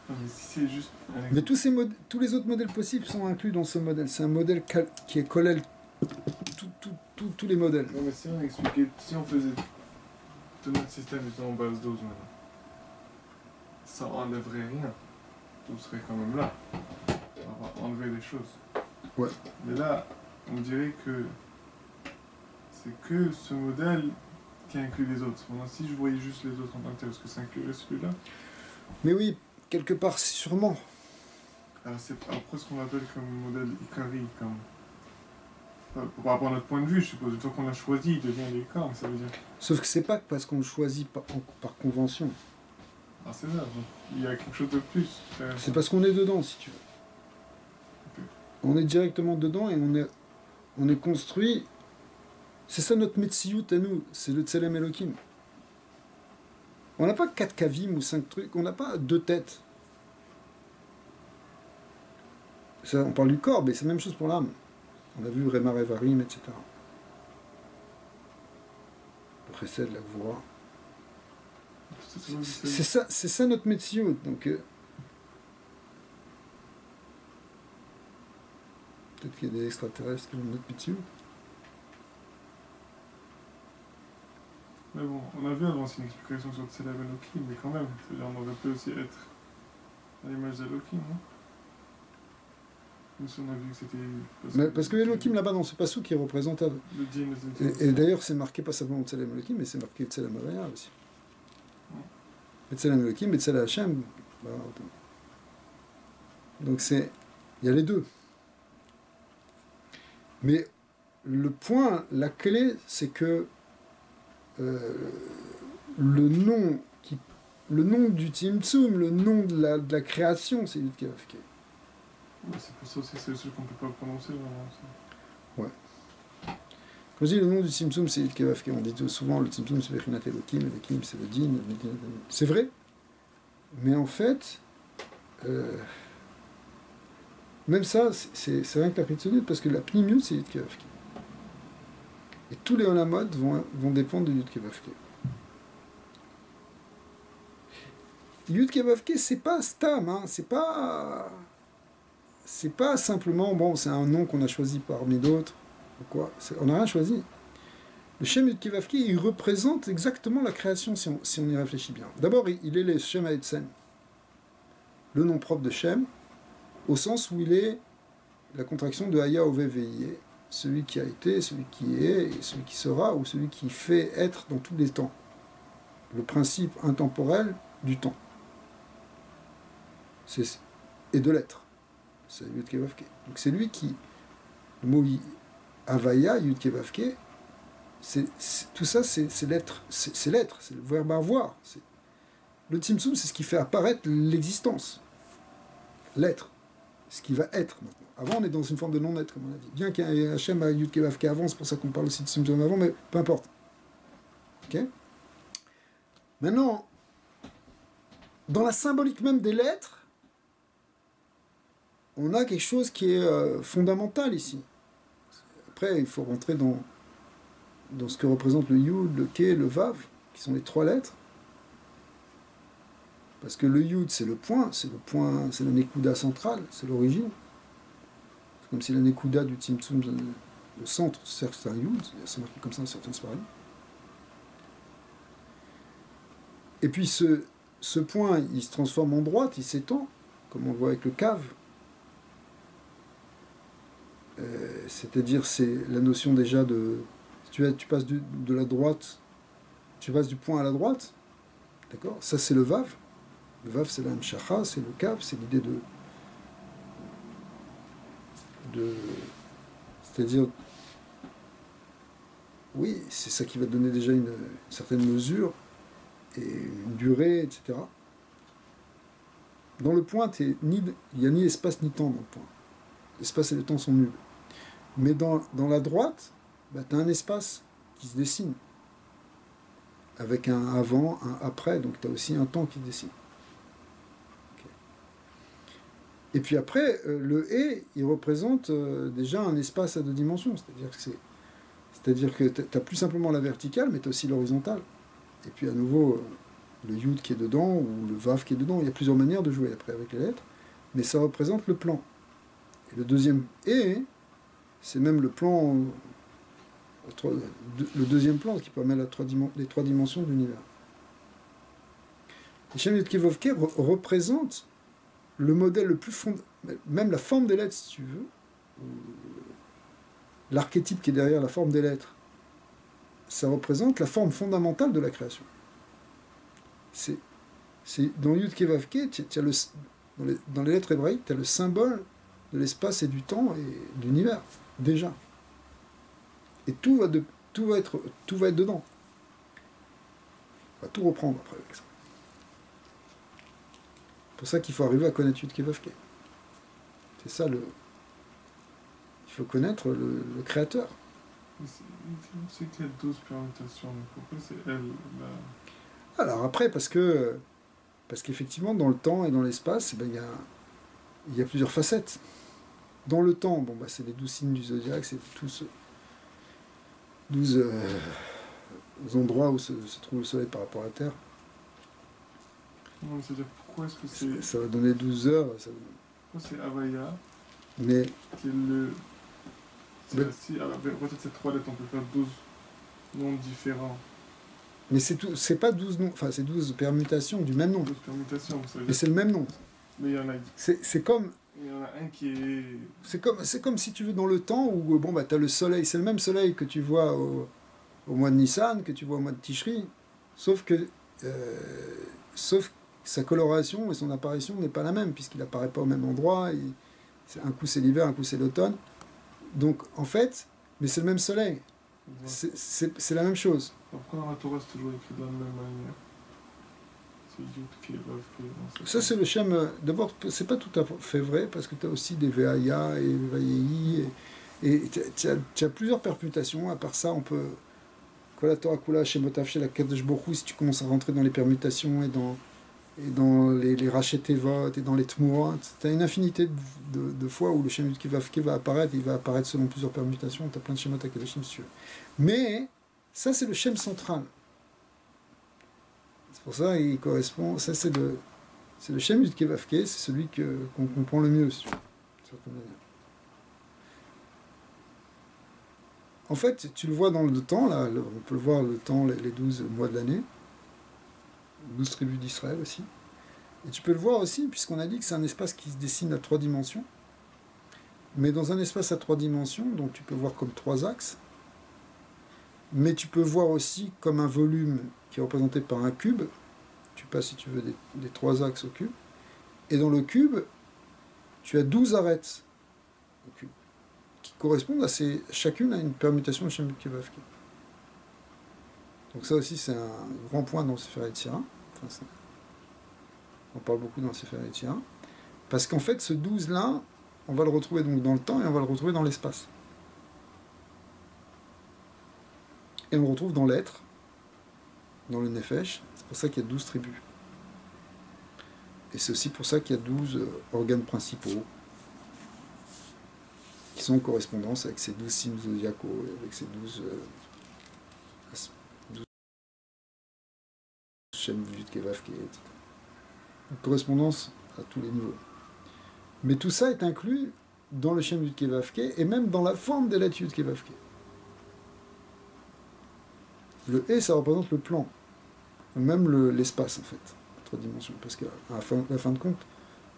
Speaker 3: Mais si c'est juste...
Speaker 1: Mais tous les autres modèles possibles sont inclus dans ce modèle. C'est un modèle qui est collé tous les modèles.
Speaker 3: Non mais si on expliquait, si on faisait tout notre système en base 12 maintenant, ça enlèverait rien. Tout serait quand même là. On va enlever des choses.
Speaker 1: Ouais.
Speaker 3: Mais là, on dirait que c'est que ce modèle qui inclut les autres. Maintenant, si je voyais juste les autres en tant que tel, est-ce que ça inclurait celui-là?
Speaker 1: Mais oui, quelque part, sûrement.
Speaker 3: Alors c'est après ce qu'on appelle comme modèle Ikari, comme... Par rapport à notre point de vue, je suppose. Une fois qu'on l'a choisi, il devient l'Ikar, ça veut dire...
Speaker 1: Sauf que c'est pas parce qu'on le choisit par convention.
Speaker 3: Ah c'est ça, donc il y a quelque chose de plus.
Speaker 1: C'est parce qu'on est dedans, si tu veux.
Speaker 3: Okay.
Speaker 1: On est directement dedans et on est construit... C'est ça notre Metsiout à nous, c'est le Tselem Elohim. On n'a pas 4 kavim ou 5 trucs, on n'a pas 2 têtes. Ça, on parle du corps, mais c'est la même chose pour l'âme. On a vu Remar Evarim, etc. Le Chesed, la Gvura. C'est ça notre Metsiout. Donc, peut-être qu'il y a des extraterrestres qui ont notre Metsiout.
Speaker 3: Mais bon, on a vu avant c'est une explication sur Tselem Elohim, mais quand même, c'est-à-dire on aurait pu aussi être à l'image d'Elohim, non? Même si on a vu que c'était...
Speaker 1: Parce que Elohim là-bas dans ce passou qui est représentable.
Speaker 3: Le djinn,
Speaker 1: Et d'ailleurs c'est marqué pas seulement Tselem Elohim, mais c'est marqué Tselem Havaya aussi. Tselem Elohim et Tselem Hashem. Donc il y a les deux. Mais le point, la clé, c'est que le nom du Tzimtzum, le nom de la création, c'est Yud Kei Vav Kei.
Speaker 3: Ouais, c'est pour ça aussi que c'est le seul qu'on ne peut pas prononcer vraiment.
Speaker 1: Ouais. Quand je dis le nom du Tzimtzum, c'est Yud Kei Vav Kei, on dit souvent le Tzimtzum c'est Bechinat Elohim, Elohim c'est le Din, c'est vrai, mais en fait, même ça, c'est rien que la Pnimiut, parce que la Pnimiut c'est Yud Kei Vav Kei. Et tous les Olamot vont dépendre de Yud Kei Vav Kei. Yud Kei Vav Kei, c'est pas Stam, hein, c'est pas simplement, bon, c'est un nom qu'on a choisi parmi d'autres, ou quoi, on n'a rien choisi. Le Shem Yud Kei Vav Kei, il représente exactement la création, si on y réfléchit bien. D'abord, il est le Shem Haetzen, le nom propre de Shem, au sens où il est la contraction de Haya Ove Ve'ye, celui qui a été, celui qui est, et celui qui sera, ou celui qui fait être dans tous les temps. Le principe intemporel du temps. Et de l'être. C'est Yud Kei Vav Kei. Donc c'est lui qui, le mot Havaya, Yud Kei Vav Kei, tout ça c'est l'être, c'est l'être, c'est le verbe avoir. Le Tzimtzum, c'est ce qui fait apparaître l'existence. L'être. Ce qui va être maintenant. Avant, on est dans une forme de non-être, comme on a dit. Bien qu'il y ait Hachem à Yud Kei Vav Kei avant, c'est pour ça qu'on parle aussi de Tzimtzum avant, mais peu importe. Ok ? Maintenant, dans la symbolique même des lettres, on a quelque chose qui est fondamental ici. Après, il faut rentrer dans ce que représente le Yud, le Kei, le Vav, qui sont les trois lettres. Parce que le Yud, c'est le point, c'est le Nekuda central, c'est l'origine. C'est comme si le Nekuda du Tzimtzum, le centre, c'est un Yud, c'est marqué comme ça dans certains Sfarim. Et puis ce point, il se transforme en droite, il s'étend, comme on le voit avec le Kav. C'est-à-dire, c'est la notion déjà de... Tu passes de la droite, tu passes du point à la droite, d'accord ? Ça, c'est le Vav. Le Vav, c'est la Hamshacha, c'est le Kav, c'est l'idée de... C'est-à-dire... Oui, c'est ça qui va donner déjà une certaine mesure et une durée, etc. Dans le point, il n'y a ni espace ni temps dans le point. L'espace et le temps sont nuls. Mais dans la droite, bah, tu as un espace qui se dessine, avec un avant, un après, donc tu as aussi un temps qui se dessine. Okay. Et puis après, le et, il représente déjà un espace à deux dimensions, c'est-à-dire que tu n'as plus simplement la verticale, mais tu as aussi l'horizontale. Et puis à nouveau, le yud qui est dedans, ou le vav qui est dedans, il y a plusieurs manières de jouer après avec les lettres, mais ça représente le plan. Et le deuxième et, c'est même le plan, le deuxième plan qui permet les trois dimensions de l'univers. Le Shem Yud Kei Vav Kei représente le modèle le plus même la forme des lettres, si tu veux, l'archétype qui est derrière la forme des lettres, ça représente la forme fondamentale de la création. Dans Yud Kei Vav Kei, dans les lettres hébraïques, tu as le symbole de l'espace et du temps et de l'univers, déjà. Et tout va être dedans. On va tout reprendre après avec ça. C'est pour ça qu'il faut arriver à connaître Yud Kei Vav Kei. C'est ça il faut connaître le créateur.
Speaker 3: C'est qu'il y a 12 permutations, mais pourquoi c'est elle
Speaker 1: Alors après, parce qu'effectivement, dans le temps et dans l'espace, il y a plusieurs facettes. Dans le temps, c'est les 12 signes du zodiaque, c'est tous 12 endroits où se trouve le soleil par rapport à la Terre.
Speaker 3: Non, c'est-à-dire pourquoi est-ce que c'est...
Speaker 1: Ça va donner 12 heures.
Speaker 3: Pourquoi c'est Havaya
Speaker 1: Mais...
Speaker 3: qui est le... Peut-être c'est 3 lettres, on peut faire 12 noms différents.
Speaker 1: Mais c'est pas 12 noms, enfin c'est 12 permutations du même nom.
Speaker 3: 12 permutations, ça veut dire...
Speaker 1: Mais c'est le même nom.
Speaker 3: Mais il y en a...
Speaker 1: C'est comme...
Speaker 3: Il y en a un qui est...
Speaker 1: C'est comme si tu veux dans le temps où tu as le soleil, c'est le même soleil que tu vois au mois de Nissan, que tu vois au mois de Tishri, sauf que sa coloration et son apparition n'est pas la même, puisqu'il n'apparaît pas au même endroit, un coup c'est l'hiver, un coup c'est l'automne. Donc en fait, mais c'est le même soleil, c'est la même chose.
Speaker 3: Pourquoi dans la Torah c'est toujours écrit de la même manière?
Speaker 1: Ça c'est le Shem. D'abord, c'est pas tout à fait vrai, parce que tu as aussi des Veaya et Vayehi, et tu as plusieurs permutations. À part ça, on peut... Kol Torah Kula Shemot Avshel HaKadosh Baruch Hu, si tu commences à rentrer dans les permutations et et dans les Rachetevot, et dans les Tmurot. Tu as une infinité de fois où le Shem Yud Kei Vav Kei va apparaître, il va apparaître selon plusieurs permutations, tu as plein de Shemot HaKadoshim si tu veux. Mais, ça c'est le Shem central. C'est pour ça qu'il correspond, ça c'est le Shem Yud Kei Vav Kei, c'est celui qu'on comprend le mieux, si tu veux, d'une certaine manière. En fait, tu le vois dans le temps, là, on peut le voir le temps, les 12 mois de l'année, 12 tribus d'Israël aussi. Et tu peux le voir aussi, puisqu'on a dit que c'est un espace qui se dessine à 3 dimensions. Mais dans un espace à 3 dimensions, donc tu peux voir comme 3 axes, mais tu peux voir aussi comme un volume qui est représenté par un cube. Tu passes, si tu veux, des 3 axes au cube. Et dans le cube, tu as 12 arêtes au cube, qui correspondent chacune à une permutation de Shem Yud Kei Vav Kei. Donc ça aussi, c'est un grand point dans le Sefer Yetzirah. Enfin, on parle beaucoup dans le Sefer Yetzirah. Parce qu'en fait, ce 12-là, on va le retrouver donc dans le temps et on va le retrouver dans l'espace. Et on le retrouve dans l'être, dans le Nefesh. C'est pour ça qu'il y a 12 tribus. Et c'est aussi pour ça qu'il y a 12 organes principaux qui sont en correspondance avec ces 12 signes zodiacaux, avec ces 12 Shem Yud Kei Vav Kei, etc. Une correspondance à tous les niveaux. Mais tout ça est inclus dans le Shem Yud Kei Vav Kei et même dans la forme des lettres Yud Kei Vav Kei. Le E, ça représente le plan, ou même l'espace en fait, à 3 dimensions. Parce qu'à la fin de compte,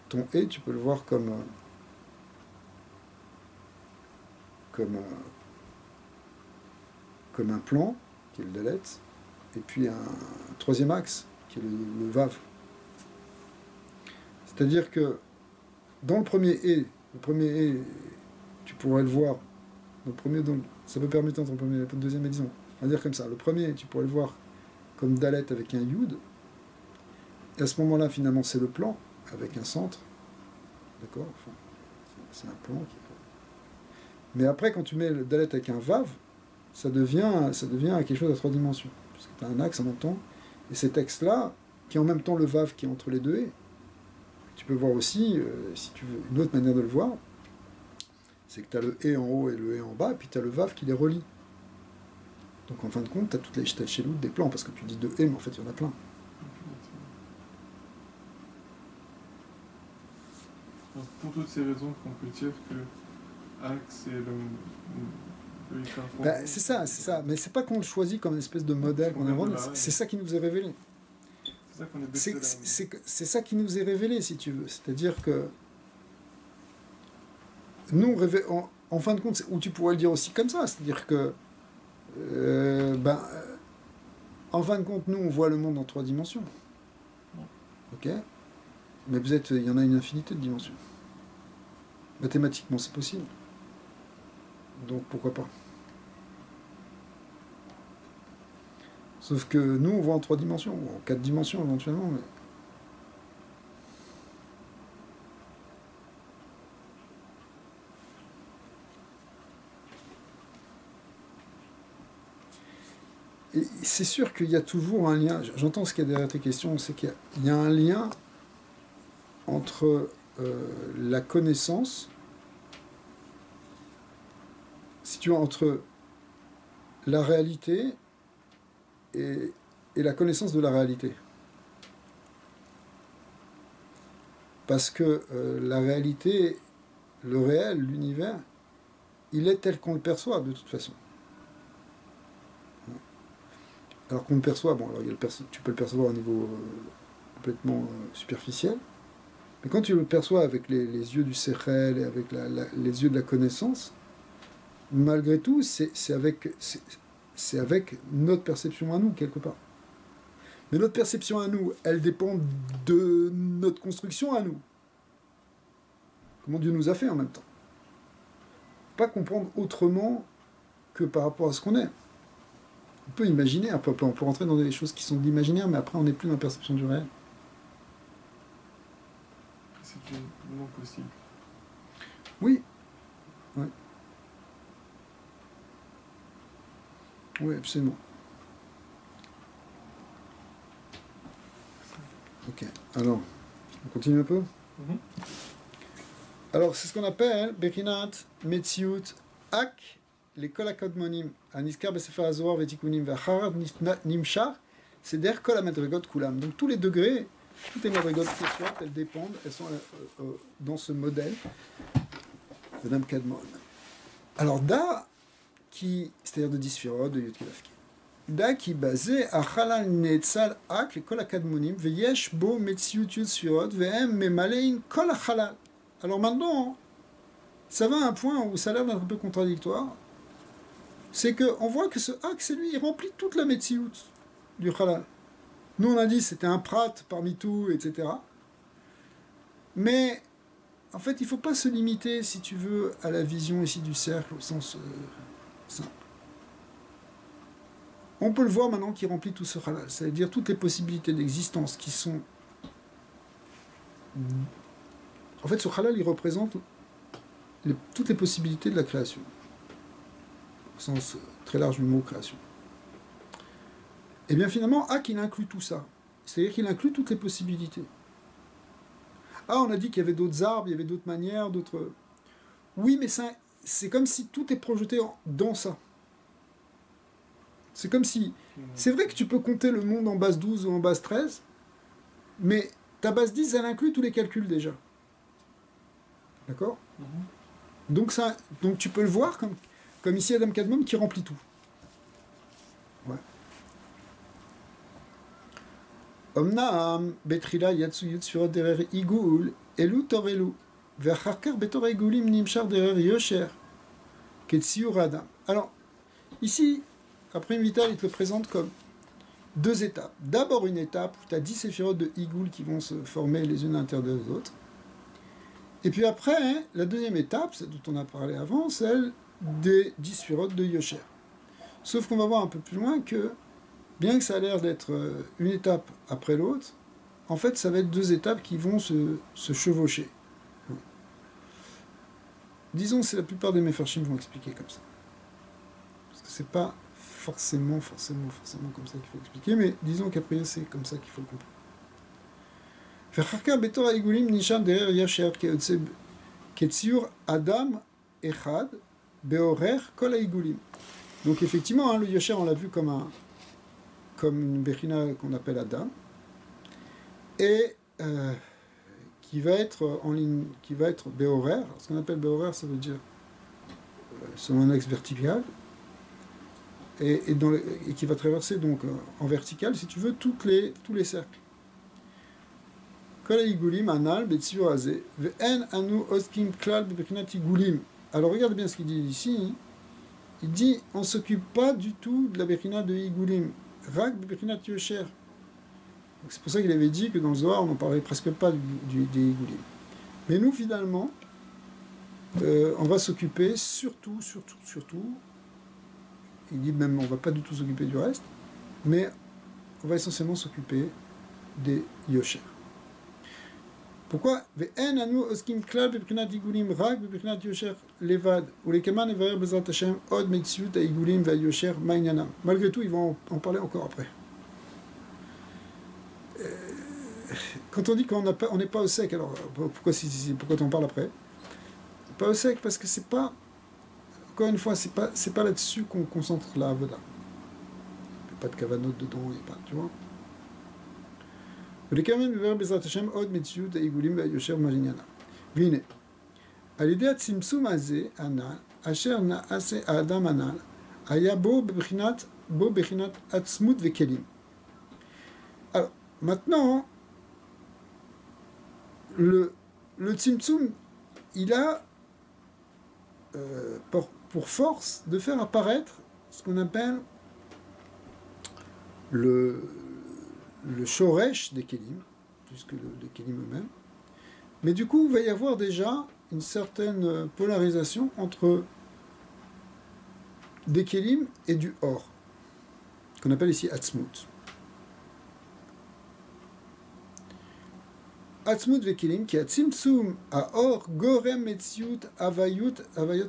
Speaker 1: ton E, tu peux le voir comme un plan, qui est le Dalet, et puis un 3e axe, qui est le Vav. C'est-à-dire que dans le premier E, tu pourrais le voir, ça peut permettre entre le premier et le deuxième, disons, on va dire comme ça, le premier, tu pourrais le voir comme Dalet avec un Yud, et à ce moment-là, finalement, c'est le plan, avec un centre, d'accord, enfin, c'est un plan qui est... Mais après, quand tu mets le Dalet avec un Vav, ça devient quelque chose à 3 dimensions, parce que tu as un axe en même temps, et cet axe-là, qui est en même temps le Vav qui est entre les deux E, tu peux voir aussi, si tu veux, une autre manière de le voir, c'est que tu as le E en haut et le E en bas, et puis tu as le Vav qui les relie. Donc en fin de compte, tu as toutes les Shtalchelut des plans, parce que tu dis 2 E, mais en fait il y en a plein.
Speaker 3: Donc, pour toutes ces raisons, on peut dire que Axe est le
Speaker 1: Ben, c'est ça. Mais c'est pas qu'on le choisit comme une espèce de modèle qu'on invente, c'est ça qui nous est révélé.
Speaker 3: C'est ça qu'on est
Speaker 1: c'est ça qui nous est révélé, si tu veux. C'est-à-dire que nous, en fin de compte, ou tu pourrais le dire aussi comme ça, c'est-à-dire que en fin de compte, nous, on voit le monde en 3 dimensions. Ok ? Mais peut-être, il y en a une infinité de dimensions. Mathématiquement, c'est possible. Donc, pourquoi pas ? Sauf que nous, on voit en 3 dimensions, ou en 4 dimensions éventuellement, mais... Et c'est sûr qu'il y a toujours un lien, j'entends ce qu'il y a derrière tes questions, c'est qu'il y a un lien entre la connaissance, si tu veux, entre la réalité et la connaissance de la réalité. Parce que la réalité, le réel, l'univers, il est tel qu'on le perçoit de toute façon. Alors qu'on le perçoit, bon, alors tu peux le percevoir au niveau complètement superficiel, mais quand tu le perçois avec les yeux du Sechel et avec les yeux de la connaissance, malgré tout, c'est avec notre perception à nous, quelque part. Mais notre perception à nous, elle dépend de notre construction à nous. Comment Dieu nous a fait en même temps. Pas comprendre autrement que par rapport à ce qu'on est. On peut imaginer, on peut rentrer dans des choses qui sont de l'imaginaire, mais après on n'est plus dans la perception du réel.
Speaker 3: C'est non possible.
Speaker 1: Oui. Ouais. Oui, absolument. Ok, alors, on continue un peu.
Speaker 3: Mhm.
Speaker 1: Alors, c'est ce qu'on appelle Bechinat, Metziut, Ak, les Kol HaKodmonim, Aniskar Besefer HaZohar, Vetikunim, Vachar, Nimshar, c'est der Kol HaMadrigot Kulam. Donc, tous les degrés, toutes les Madrigot qui soient, elles dépendent, elles sont dans ce modèle de Dam Kadmon. Alors, Da, c'est-à-dire de Disphirot, de Yud Kedavki. Da qui est basé à Chalal Netzal Ak, les Kol HaKadmonim, Veyesh Bo Metziut Yud Sphirot, Vehem Memalein Kol HaChalal. Alors maintenant, ça va à un point où ça a l'air d'être un peu contradictoire. C'est qu'on voit que ce Ak, c'est lui, il remplit toute la Metziut du Chalal. Nous, on a dit que c'était un prat parmi tout, etc. Mais, en fait, il ne faut pas se limiter, si tu veux, à la vision ici du cercle, au sens simple. On peut le voir maintenant qu'il remplit tout ce Chalal, c'est-à-dire toutes les possibilités d'existence qui sont... En fait, ce Chalal, il représente toutes les possibilités de la création, au sens très large du mot création. Et bien finalement, Ak, il inclut tout ça. C'est-à-dire qu'il inclut toutes les possibilités. Ah, on a dit qu'il y avait d'autres arbres, il y avait d'autres manières, d'autres... Oui, mais c'est comme si tout est projeté dans ça. C'est comme si... C'est vrai que tu peux compter le monde en base 12 ou en base 13, mais ta base 10, elle inclut tous les calculs déjà. D'accord ? Donc tu peux le voir comme ici Adam Kadmon qui remplit tout. Ouais. Omnaam betrila yatsu yutsfirot derer igul elu torelu ve'acharkar betor igulim nimshar derer yosher ketsiur adam. Alors ici après Vital il te le présente comme deux étapes. D'abord une étape où tu as 10 séphirotes de igul qui vont se former les unes à l'intérieur des autres. Et puis après, hein, la deuxième étape, celle dont on a parlé avant, celle des 10 sphirotes de Yosher. Sauf qu'on va voir un peu plus loin que, bien que ça a l'air d'être une étape après l'autre, en fait, ça va être deux étapes qui vont se chevaucher. Disons, c'est la plupart des Mefarshim vont expliquer comme ça. Parce que c'est pas forcément comme ça qu'il faut expliquer, mais disons qu'après, c'est comme ça qu'il faut le comprendre. וחרקה בתור העיגולים נשען דרר ישר כציור אדם אחד בעורך כל העיגולים. Donc effectivement, hein, le Yosher, on l'a vu comme une Bechina qu'on appelle Adam, et qui va être en ligne, qui va être Béhorer. Ce qu'on appelle Béhorer, ça veut dire selon un axe vertical, et qui va traverser donc en vertical, si tu veux, tous les cercles. Alors regarde bien ce qu'il dit ici. Il dit on ne s'occupe pas du tout de la Bechina de Igulim, Rak Bechina Yosher. C'est pour ça qu'il avait dit que dans le Zohar on n'en parlait presque pas des Igulim. Mais nous finalement, on va s'occuper surtout, il dit même on ne va pas du tout s'occuper du reste, mais on va essentiellement s'occuper des Yosher. Pourquoi malgré tout, ils vont en parler encore après. Quand on dit qu'on n'est pas au sec, alors pourquoi tu en parles après? Pas au sec parce que c'est pas, encore une fois, c'est pas là-dessus qu'on concentre la avoda. Il n'y a pas de kavanot dedans, il n'y a pas, tu vois. ולכן מדבר בעזרת השם עוד מציאות העיגולים והיושר מריניינה. והנה, על ידי הצמצום הזה הנ"ל, אשר נעשה האדם הנ"ל, היה בו בחינת עצמות וכלים. Alors, maintenant, le tzimtzum, il a pour force de faire apparaître ce qu'on appelle le shoresh des kelim, plus que les kelim eux-mêmes. Mais du coup, il va y avoir déjà une certaine polarisation entre des kelim et du or, qu'on appelle ici atzmut. Atzmut ve kelim, qui a tzimtzum à or, gorem metziut avayot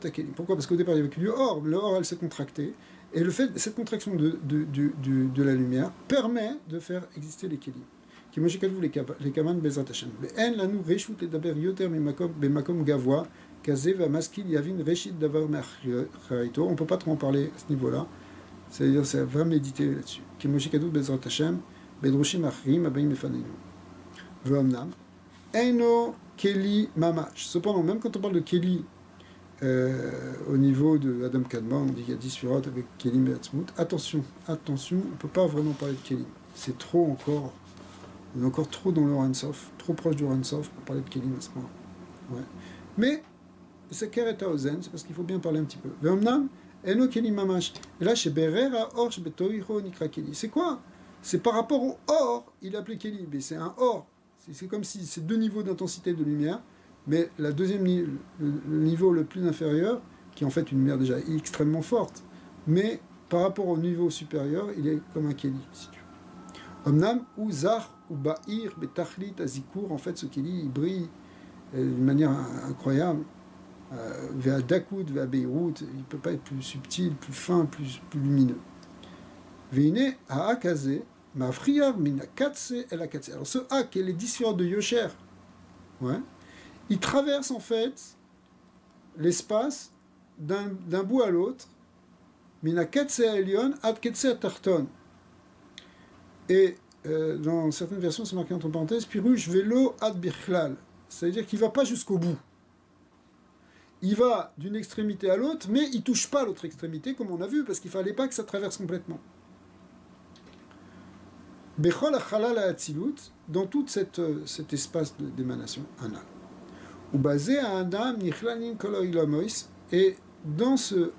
Speaker 1: akelim. Pourquoi? Parce qu'au départ, il n'y avait que du or, le or, elle s'est contractée. Et le fait, cette contraction de la lumière permet de faire exister les kélim. qui m'a chekadou les kaman bezrat Hashem. Ve'en lanu reshut ledaber yoter bemakom gavoa, kaze v'amaskil yavin reshit davar me'achraito. On ne peut pas trop en parler à ce niveau-là. C'est-à-dire, ça va méditer là-dessus. Qui m'a chekadou bezrat Hashem, bedroshim achrim abayim lefanenu. Ve'omnam. Eino keli mamash. Cependant, même quand on parle de keli, au niveau de Adam Kadmon, on dit qu'il y a 10 sphirot avec Kelim et Atzmut. Attention, on ne peut pas vraiment parler de Kelim. C'est trop encore, on est encore trop dans le Ransof, trop proche du Ransof pour parler de Kelim à ce moment. Ouais. Mais, c'est Kereta Ozen, c'est parce qu'il faut bien parler un petit peu. Ve'omnam, eno Kelim mamash. Et là, chez Berera, or, chez Betoiho, nikra Keli. C'est quoi? C'est par rapport au or, il appelait Kelim. Mais c'est un or. C'est comme si c'est deux niveaux d'intensité de lumière. Mais la deuxième le niveau le plus inférieur, qui est en fait une lumière déjà extrêmement forte, mais par rapport au niveau supérieur, il est comme un Keli, si tu veux. Omnam ou Zar ou Ba'ir Betachlit Azikour, en fait ce Keli, il brille d'une manière incroyable. Vers Dakoud, vers Beyrouth, il ne peut pas être plus subtil, plus fin, plus lumineux. Veine Haakaze, Mafriyar Mina Katse El Akatse. Alors ce Hak est les 10 sphères de Yosher. Ouais. Il traverse en fait l'espace d'un bout à l'autre, mina ketse elion ad ketse tarton. Et dans certaines versions, c'est marqué entre parenthèses, pirush velo ad birchlal. C'est-à-dire qu'il ne va pas jusqu'au bout. Il va d'une extrémité à l'autre, mais il ne touche pas l'autre extrémité, comme on a vu, parce qu'il ne fallait pas que ça traverse complètement. Bechol achalal ha'atzilut, dans tout cet espace d'émanation anal. Ou basé à Adam, Nichlanim Koloilamois, et dans ce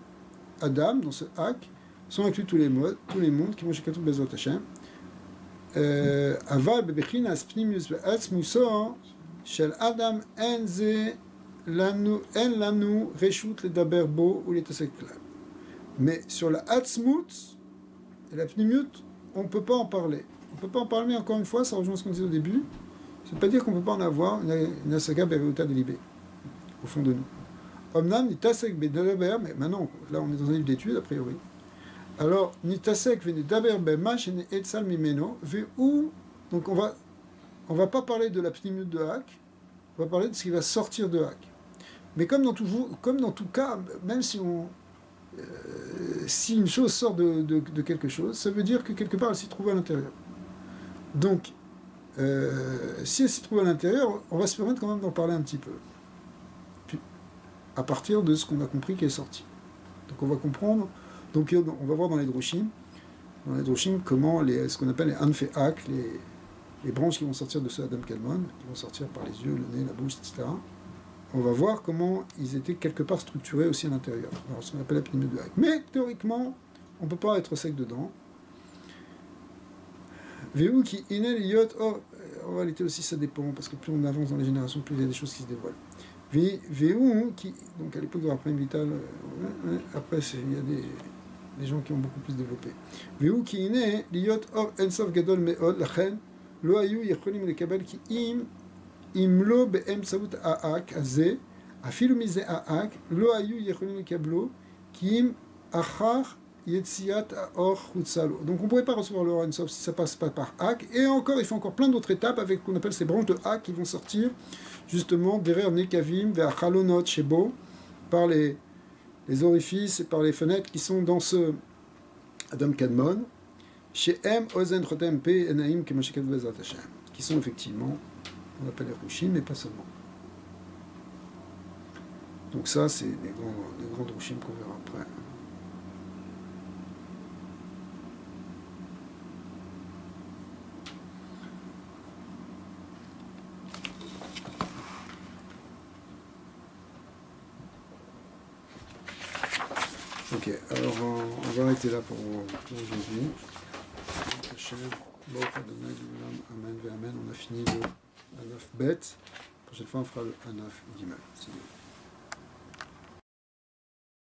Speaker 1: Adam, dans ce Hak, sont inclus tous les mondes qui vont chez Katou Bezot Hashem. Aval Bebechin Aspnimius Be'atzmuso, Shel Adam Enze Lanu Reshut le Daberbo ou les Taseklan. Mais sur la Atzmut et la Pnimiut, on ne peut pas en parler. On ne peut pas en parler, mais encore une fois, ça rejoint ce qu'on disait au début. Ça ne veut pas dire qu'on ne peut pas en avoir une asaga bereuta de libé, au fond de nous. Omnam, nitasek bedaber, mais maintenant, là on est dans un livre d'études, a priori. Alors, nitasek venedaber bemash ene etzal mimeno, ve ou, donc on va pas parler de la pnimut de Hak, on va parler de ce qui va sortir de Hak. Mais comme dans tout cas, même si si une chose sort de quelque chose, ça veut dire que quelque part elle s'y trouve à l'intérieur. Donc, si elle s'y trouve à l'intérieur, on va se permettre quand même d'en parler un petit peu. Puis, à partir de ce qu'on a compris qui est sorti. Donc on va comprendre, donc on va voir dans les droshim comment ce qu'on appelle les anfe hak, les branches qui vont sortir de ce Adam Kadmon, qui vont sortir par les yeux, le nez, la bouche, etc. On va voir comment ils étaient quelque part structurés aussi à l'intérieur. Alors ce qu'on appelle la pneumonie de Hak. Mais théoriquement, on ne peut pas être sec dedans. Véou qui inel yot, en réalité aussi ça dépend, parce que plus on avance dans les générations, plus il y a des choses qui se dévoilent. Véou qui, donc à l'époque de Raphaël Vital, après il y a des gens qui ont beaucoup plus développé. Véou qui inel yot or ensof gadol meod lachen lo ayu yecholim lekabel ki im lo be'emsaut ha'ak azeh afilu mize ha'ak lo ayu yecholim lekablo ki im achar. Donc on ne pourrait pas recevoir le Or Ensof si ça passe pas par Hak. Et encore, il faut encore plein d'autres étapes avec ce qu'on appelle ces branches de Hak qui vont sortir justement derrière Nekavim, vers Chalonot, Shebo, par les orifices et par les fenêtres qui sont dans ce Adam Kadmon, chez M, Ozen, Chotem, P, Enaim, Kemashikat, Bezrat Hashem, qui sont effectivement, on appelle les Rushim, mais pas seulement. Donc ça, c'est des grands Rushim qu'on verra après. Ok, alors on va arrêter là pour aujourd'hui. Amen, on a fini le Anaf Bet. La prochaine fois on fera le Anaf Gimel.